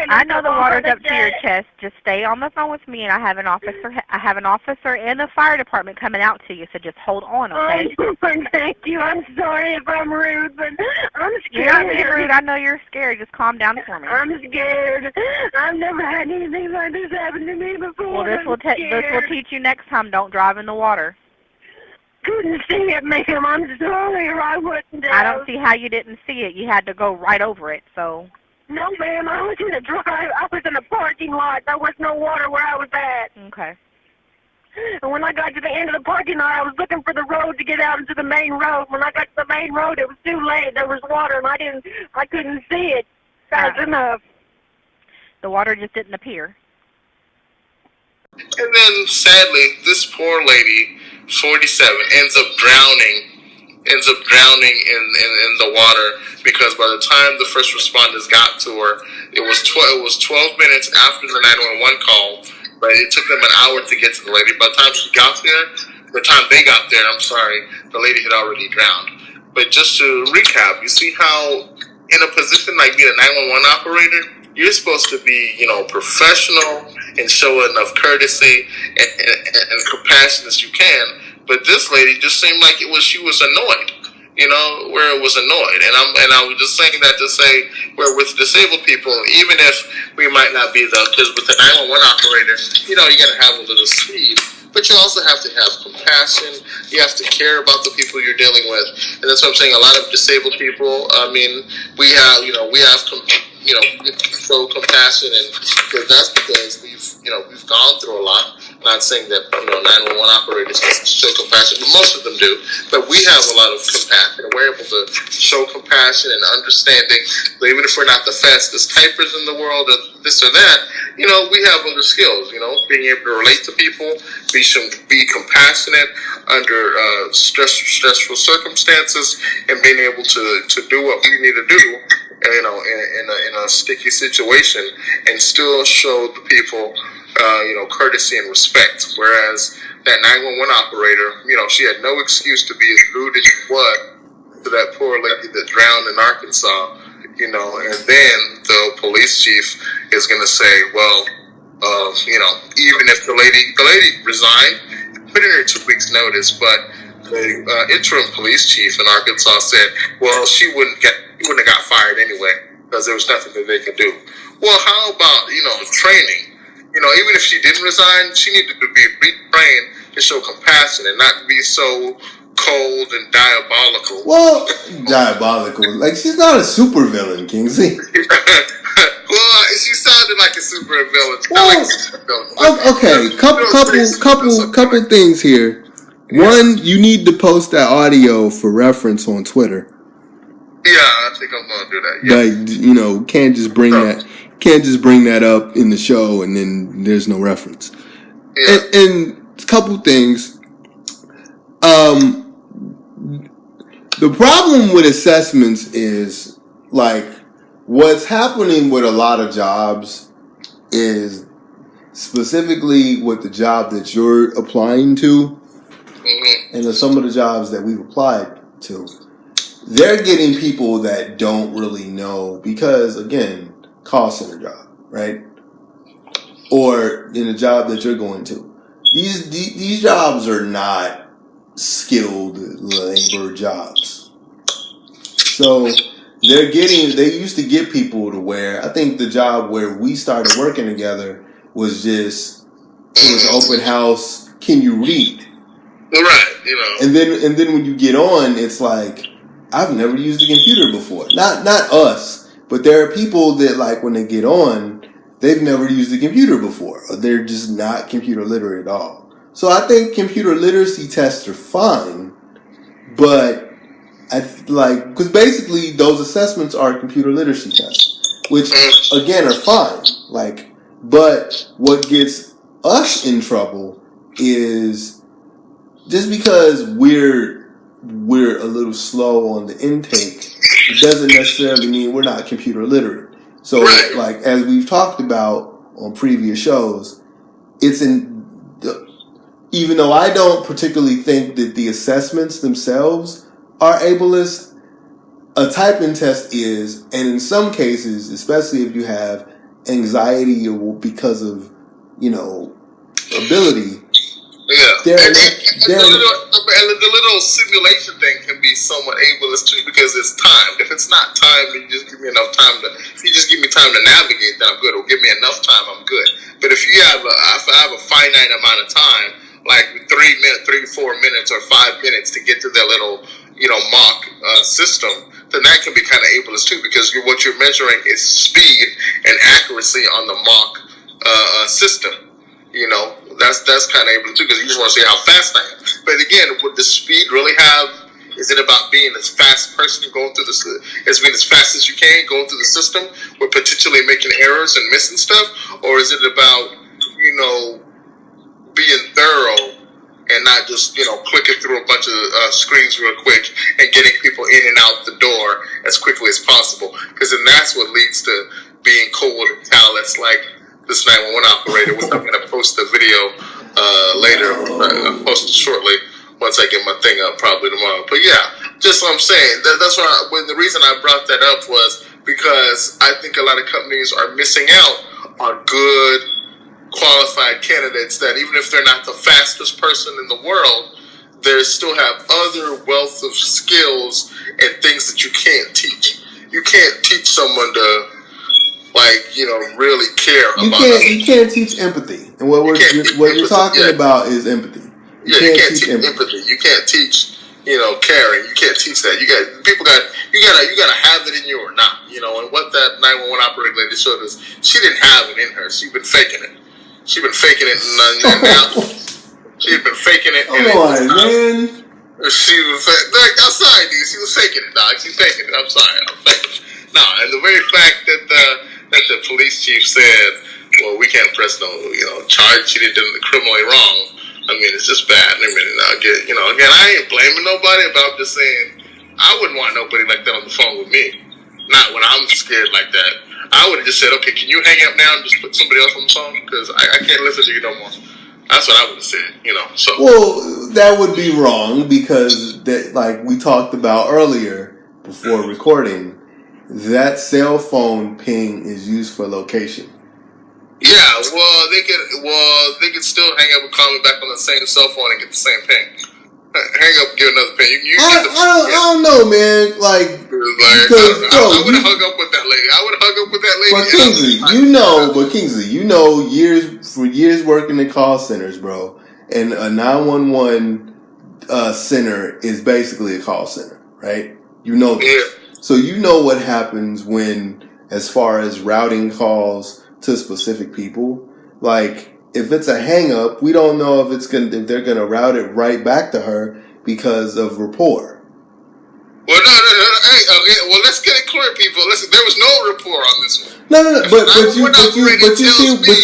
I know the water's up to your chest. Just stay on the phone with me, and I have an officer and the fire department coming out to you. So just hold on, okay? Oh, thank you. I'm sorry if I'm rude, but I'm scared. You're not being rude. I know you're scared. Just calm down for me. I'm scared. I've never had anything like this happen to me before. Well, this will teach you next time. Don't drive in the water. Couldn't see it, ma'am. I'm sorry, or I wouldn't have. I don't see how you didn't see it. You had to go right over it, so. No, ma'am. I was in a drive. I was in a parking lot. There was no water where I was at. Okay. And when I got to the end of the parking lot, I was looking for the road to get out into the main road. When I got to the main road, it was too late. There was water, and I couldn't see it fast enough. The water just didn't appear. And then, sadly, this poor lady, 47, ends up drowning in the water, because by the time the first responders got to her, it was 12 minutes after the 911 call, but it took them an hour to get to the lady. By the time they got there, the lady had already drowned. But just to recap, you see how in a position like being a 911 operator, you're supposed to be, professional and show enough courtesy and compassion as you can. But this lady just seemed like she was annoyed, where it was annoyed. And I was just saying that to say, where with disabled people, even if we might not be because with the 911 operator, you got to have a little speed. But you also have to have compassion. You have to care about the people you're dealing with. And that's what I'm saying. A lot of disabled people, we show compassion, and that's because we've gone through a lot. I'm not saying that 911 operators show compassion, but most of them do. But we have a lot of compassion, and we're able to show compassion and understanding. So even if we're not the fastest typers in the world, or this or that, we have other skills. Being able to relate to people, be compassionate under stressful circumstances, and being able to do what we need to do. In a sticky situation, and still show the people, courtesy and respect. Whereas that 911 operator, she had no excuse to be as rude as she was to that poor lady that drowned in Arkansas. And then the police chief is going to say, well, even if the lady resigned, put in her 2 weeks notice, but the interim police chief in Arkansas said, well, she wouldn't get he wouldn't have got fired anyway because there was nothing that they could do. Well, how about, training? Even if she didn't resign, she needed to be retrained to show compassion and not be so cold and diabolical. Well, diabolical. Like, she's not a supervillain, Kingsley. Well, she sounded like a super villain. Well, okay, couple things here. One, you need to post that audio for reference on Twitter. Yeah, I think I'm gonna do that. Yeah. Like, can't just bring that up in the show and then there's no reference. Yeah. And a couple things. The problem with assessments is, like, what's happening with a lot of jobs is specifically with the job that you're applying to, and some of the jobs that we've applied to, they're getting people that don't really know because, again, call center job, right? Or in a job that you're going to. These jobs are not skilled labor jobs. So they used to get people to where, I think the job where we started working together was just, it was open house, can you read? Right, And then when you get on, it's like, I've never used a computer before. Not us, but there are people that, like, when they get on, they've never used a computer before. Or they're just not computer literate at all. So I think computer literacy tests are fine, but because basically those assessments are computer literacy tests, which again are fine. But what gets us in trouble is just because we're a little slow on the intake, it doesn't necessarily mean we're not computer literate. So, like, as we've talked about on previous shows, even though I don't particularly think that the assessments themselves are ableist, a typing test is, and in some cases, especially if you have anxiety or because of, ability. Yeah. And the little simulation thing can be somewhat ableist too because it's timed. If it's not timed, you just give me enough time if you just give me time to navigate, then I'm good. Or give me enough time, I'm good. But if I have a finite amount of time, like 4 minutes or 5 minutes to get to that little, mock system, then that can be kind of ableist too because what you're measuring is speed and accuracy on the mock system. That's kind of ableist too because you just want to see how fast I am. But again, would the speed really have? Is it about being as fast person going through being as fast as you can going through the system with potentially making errors and missing stuff, or is it about being thorough and not just clicking through a bunch of screens real quick and getting people in and out the door as quickly as possible? Because then that's what leads to being cold and callous, like this 911 operator, which I'm going to post the video later. I'll post it shortly once I get my thing up, probably tomorrow. But yeah, just what I'm saying. That's why the reason I brought that up was because I think a lot of companies are missing out on good, qualified candidates that even if they're not the fastest person in the world, they still have other wealth of skills and things that you can't teach. You can't teach someone to really care about it. You can't teach empathy. And what you're talking about is empathy. You can't teach empathy. You can't teach, caring. You can't teach that. You gotta have it in you or not. And what that 911 operator lady showed us, she didn't have it in her. She'd been faking it. She'd been faking it, and now she had been faking it. Come on, man. She was I'm sorry, dude. She was faking it, dog. She's faking it. I'm sorry. I'm faking it. No, and the very fact that the police chief said, "Well, we can't press no, charge. She did nothing criminally wrong." I mean, it's just bad. I mean, again, I ain't blaming nobody, but I'm just saying, I wouldn't want nobody like that on the phone with me. Not when I'm scared like that. I would have just said, "Okay, can you hang up now and just put somebody else on the phone? Because I can't listen to you no more." That's what I would have said, So. Well, that would be wrong because like we talked about earlier before recording, that cell phone ping is used for location. Yeah, well, they could still hang up and call me back on the same cell phone and get the same ping. Hang up, give another pen. You I don't know, man. Like, because I would have hung up with that lady. I would have hung up with that lady. But Kingsley, years working in call centers, bro, and a 911 center is basically a call center, right? You know this. Yeah. So you know what happens when, as far as routing calls to specific people, like, if it's a hang up, we don't know if they're gonna route it right back to her because of rapport. Well, no. Hey, okay. Well, let's get it clear, people. Listen, there was no rapport on this one. No. But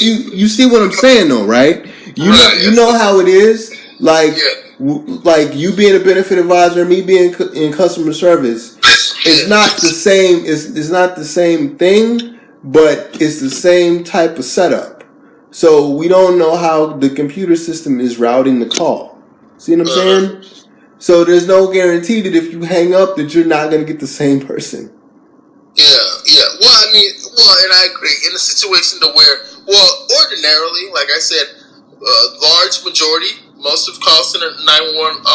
you see what I'm saying, though, right? You know how it is. Like, like you being a benefit advisor, me being in customer service. It's not the same. It's not the same thing, but it's the same type of setup. So we don't know how the computer system is routing the call. See what I'm saying? So there's no guarantee that if you hang up that you're not going to get the same person. Yeah. Well, and I agree. In a situation ordinarily, like I said, large majority, most of call center 911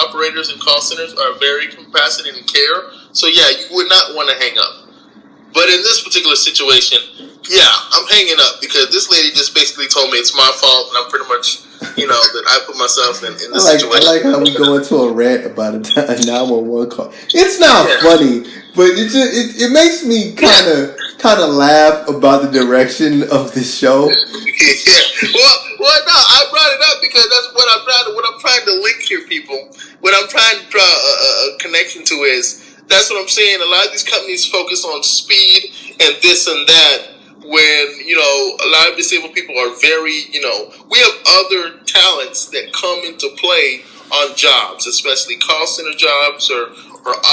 operators and call centers are very compassionate and care. So yeah, you would not want to hang up. But in this particular situation, yeah, I'm hanging up because this lady just basically told me it's my fault, and I'm pretty much, that I put myself in this situation. I like how we go into a rant about a 911 call. It's not funny, but it makes me kind of laugh about the direction of this show. Yeah. Well, no, I brought it up because that's what I'm trying to link here, people. What I'm trying to draw a connection to is. That's what I'm saying. A lot of these companies focus on speed and this and that when, a lot of disabled people are very, we have other talents that come into play on jobs, especially call center jobs or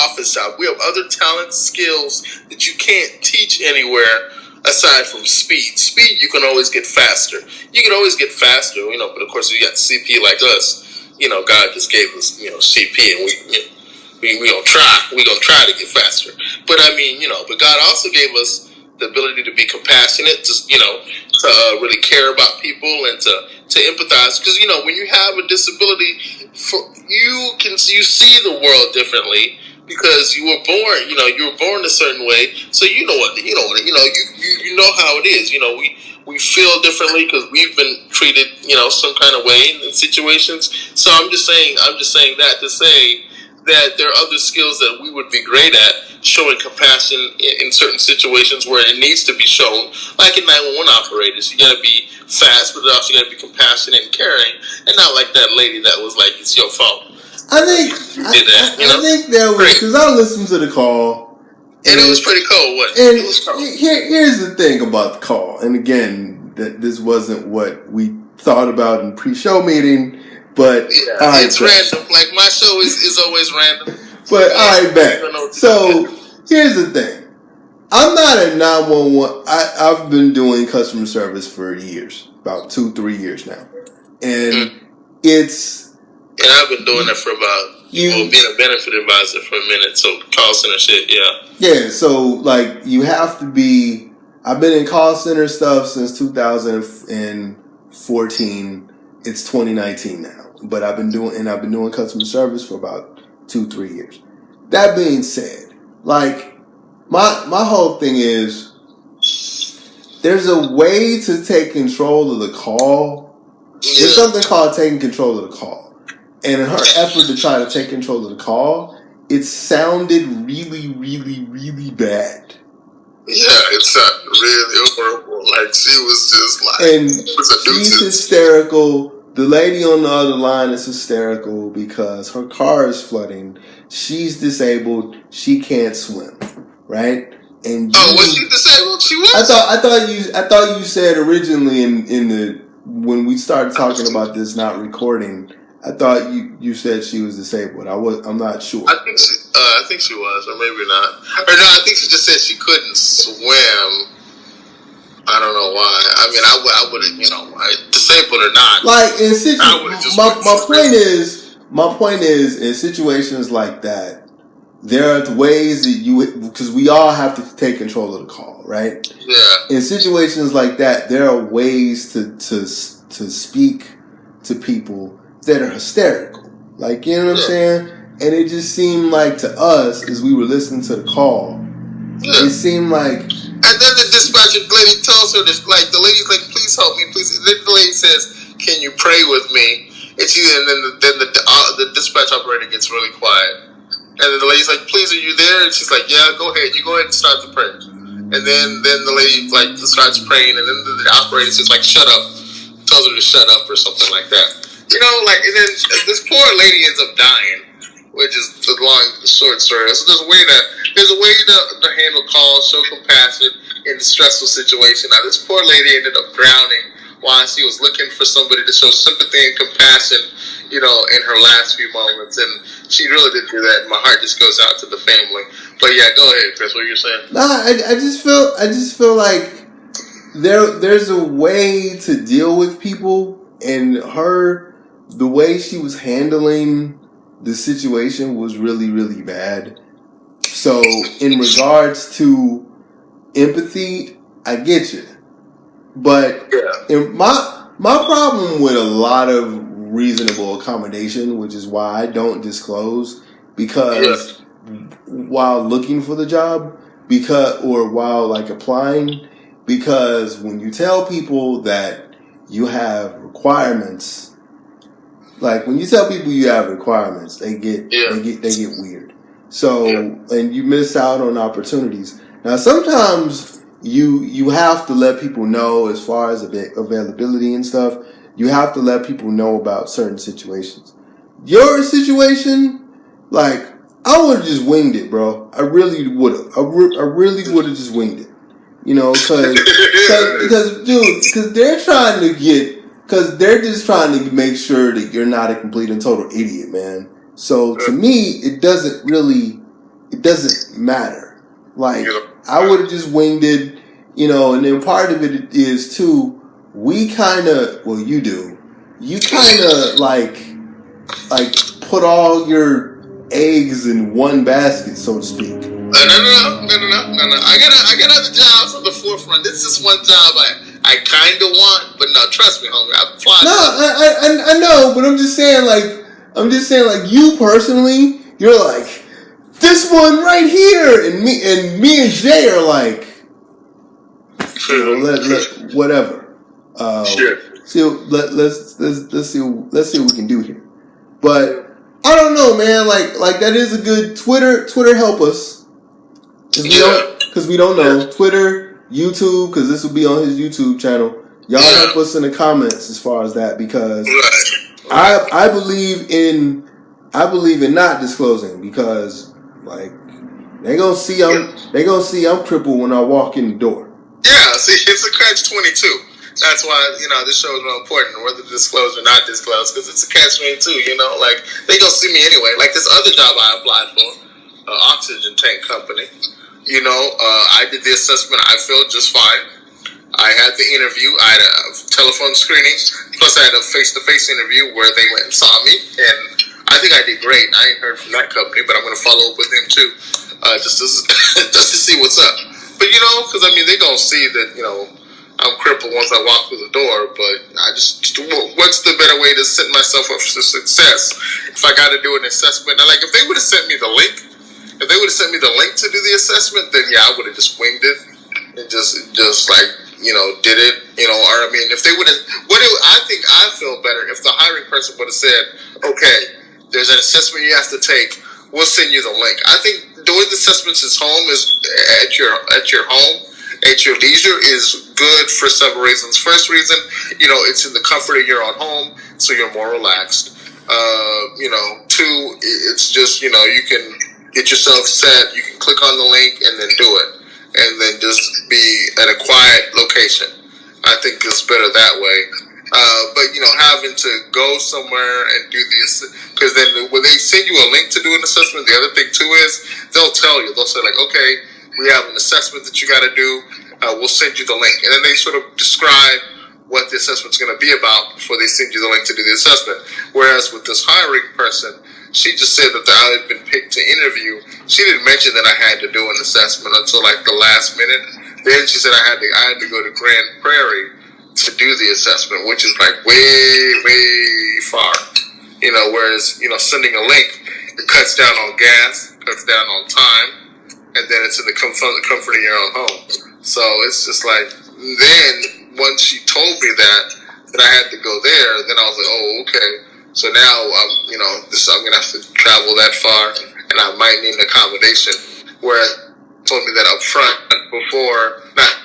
office jobs. We have other talents, skills that you can't teach anywhere aside from speed. Speed, you can always get faster. You can always get faster, but of course, you got CP like us. God just gave us, CP, and we gonna try. We gonna try to get faster. But but God also gave us the ability to be compassionate, to really care about people and to empathize. Because when you have a disability, you see the world differently because you were born a certain way. So you know how it is. We feel differently because we've been treated some kind of way in situations. So I'm just saying that to say that there are other skills that we would be great at, showing compassion in certain situations where it needs to be shown. Like in 911 operators, you gotta be fast, but also you gotta be compassionate and caring, and not like that lady that was like, "It's your fault." I think that was because I listened to the call, and it was pretty cold. It was cold. Here's the thing about the call, and again, that this wasn't what we thought about in pre-show meeting. But it's random. Like my show is always random. But all right, back. So here's the thing. I'm not a 911. I've been doing customer service for years, about 2-3 years now, and And I've been doing that for about being a benefit advisor for a minute. So call center shit, yeah. So like you have to be. I've been in call center stuff since 2014. It's 2019 now. But I've been doing customer service for about 2-3 years. That being said, like my whole thing is there's a way to take control of the call. Yeah. There's something called taking control of the call. And in her effort to try to take control of the call, it sounded really, really, really bad. Yeah, it sounded really horrible. Like she was just like, and she's hysterical. The lady on the other line is hysterical because her car is flooding. She's disabled. She can't swim, right? And was she disabled? She was. I thought you said originally in the when we started talking about this not recording. I thought you said she was disabled. I'm not sure. I think she was, or maybe not. Or no, I think she just said she couldn't swim. I don't know why. I mean, I wouldn't, disabled or not. Like in my point is in situations like that, there are ways that because we all have to take control of the call, right? Yeah. In situations like that, there are ways to speak to people that are hysterical. Like, you know what I'm saying? And it just seemed like to us, as we were listening to the call, it seemed like... And then the dispatcher lady tells her, this, like, the lady's like, please help me, please. And then the lady says, can you pray with me? And then the dispatch operator gets really quiet. And then the lady's like, please, are you there? And she's like, yeah, go ahead. You go ahead and start the prayer. And then the lady, like, starts praying. And then the operator says, like, shut up. Tells her to shut up or something like that. You know, like, and then this poor lady ends up dying, which is the short story. So there's a way to handle calls, show compassion in a stressful situation. Now, this poor lady ended up drowning while she was looking for somebody to show sympathy and compassion, you know, in her last few moments. And she really did do that. And my heart just goes out to the family. But yeah, go ahead, Chris. What were you saying? Nah, I just feel like there's a way to deal with people, and the way she was handling the situation was really, really bad. So in regards to empathy, I get you. But my problem with a lot of reasonable accommodation, which is why I don't disclose, because while looking for the job, or while like applying, because when you tell people that you have requirements, like when you tell people you have requirements, they get weird. So and you miss out on opportunities. Now sometimes you have to let people know, as far as availability and stuff, you have to let people know about certain situations. Your situation, like, I would have just winged it, bro. I really would have. I really would have just winged it. You know, because they're just trying to make sure that you're not a complete and total idiot, man. So to me, it doesn't matter. Like, I would have just winged it, you know, and then part of it is too, you kind of like put all your eggs in one basket, so to speak. No. I got other jobs on the forefront. This is one job I kind of want, but no, trust me, homie. I've applied. No, I know, but I'm just saying, like, you personally, you're like, this one right here, and me and Jay are like, you know, whatever. Sure. Let's see what we can do here. But I don't know, man. Like that is a good Twitter help us. Because we don't know. Twitter, YouTube, because this will be on his YouTube channel. Y'all help us in the comments as far as that, because I believe in not disclosing, because like they gonna see I'm crippled when I walk in the door. Yeah, see, it's a catch-22. That's why, you know, this show is real important, whether to disclose or not disclose, because it's a catch-22, you know, like, they gonna see me anyway. Like this other job I applied for, oxygen tank company, you know, I did the assessment, I felt just fine. I had the interview, I had a telephone screening, plus I had a face-to-face interview where they went and saw me, and I think I did great. I ain't heard from that company, but I'm gonna follow up with them too, just to see what's up. But, you know, because, I mean, they gonna see that, you know, I'm crippled once I walk through the door, but what's the better way to set myself up for success if I got to do an assessment? Now, like, if they would have sent me the link to do the assessment, then yeah, I would have just winged it and just like, you know, did it, you know, or I mean, if they would have, I think I feel better if the hiring person would have said, okay, there's an assessment you have to take, we'll send you the link. I think doing the assessments at home is at your home, at your leisure, is good for several reasons. First reason, you know, it's in the comfort of your own home, so you're more relaxed. You know, two, it's just, you know, you can get yourself set, you can click on the link and then do it, and then just be at a quiet location. I think it's better that way. But, you know, having to go somewhere and do this, because then when they send you a link to do an assessment, the other thing too is they'll tell you, they'll say like, okay, we have an assessment that you got to do, we'll send you the link. And then they sort of describe what the assessment's going to be about before they send you the link to do the assessment. Whereas with this hiring person, she just said that I had been picked to interview. She didn't mention that I had to do an assessment until like the last minute. Then she said I had to go to Grand Prairie to do the assessment, which is like way, way far. Whereas, sending a link, it cuts down on gas, cuts down on time, and then it's in the comfort of your own home. So it's just like, then once she told me that I had to go there, then I was like, oh, okay. So now I'm going to have to travel that far, and I might need an accommodation. Where told me that up front before, not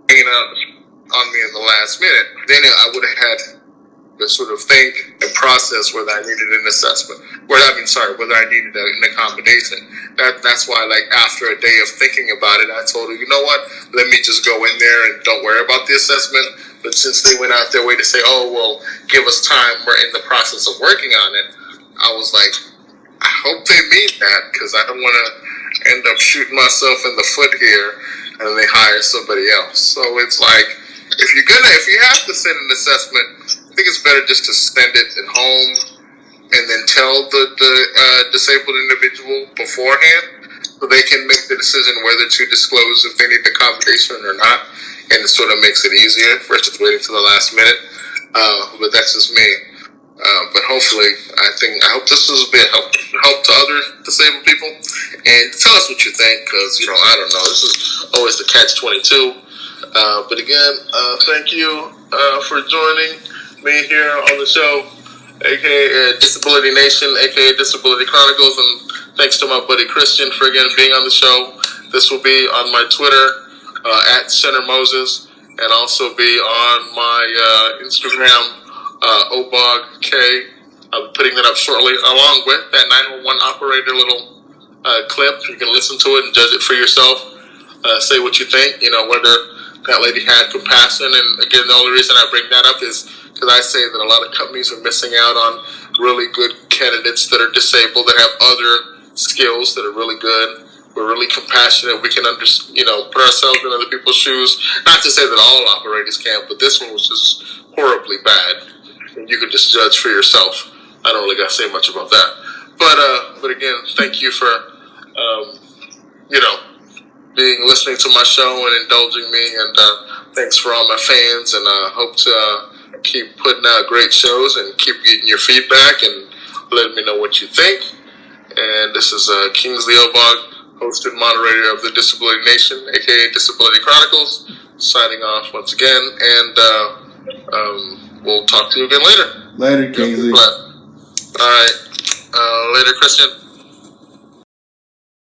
hanging out on me in the last minute, then I would have had to sort of think and process whether I needed an assessment, whether I needed an accommodation. That's why, like, after a day of thinking about it, I told her, you know what, let me just go in there and don't worry about the assessment. But since they went out their way to say, oh, well, give us time, we're in the process of working on it, I was like, I hope they mean that, because I don't want to end up shooting myself in the foot here and they hire somebody else. So it's like, if you have to send an assessment, I think it's better just to send it at home and then tell the disabled individual beforehand so they can make the decision whether to disclose if they need accommodation or not. And it sort of makes it easier versus waiting to the last minute. But that's just me. But hopefully, I hope this was a bit help to other disabled people. And tell us what you think, because, I don't know. This is always the catch-22. But again, thank you for joining me here on the show, A.K.A. Disability Nation, A.K.A. Disability Chronicles. And thanks to my buddy Christian for, again, being on the show. This will be on my Twitter, at Senator Moses, and also be on my Instagram, OBOG-K. I'll be putting that up shortly, along with that 911 operator little clip. You can listen to it and judge it for yourself. Say what you think, whether that lady had compassion. And again, the only reason I bring that up is because I say that a lot of companies are missing out on really good candidates that are disabled, that have other skills that are really good. We're really compassionate. We can put ourselves in other people's shoes. Not to say that all operators can, but this one was just horribly bad. And you can just judge for yourself. I don't really got to say much about that. But again, thank you for, listening to my show and indulging me. And thanks for all my fans. And I hope to keep putting out great shows and keep getting your feedback and letting me know what you think. And this is Kingsley Obog, host and moderator of the Disability Nation, A.K.A. Disability Chronicles, signing off once again, and we'll talk to you again later. Later, Kingsley. All right. Later, Christian.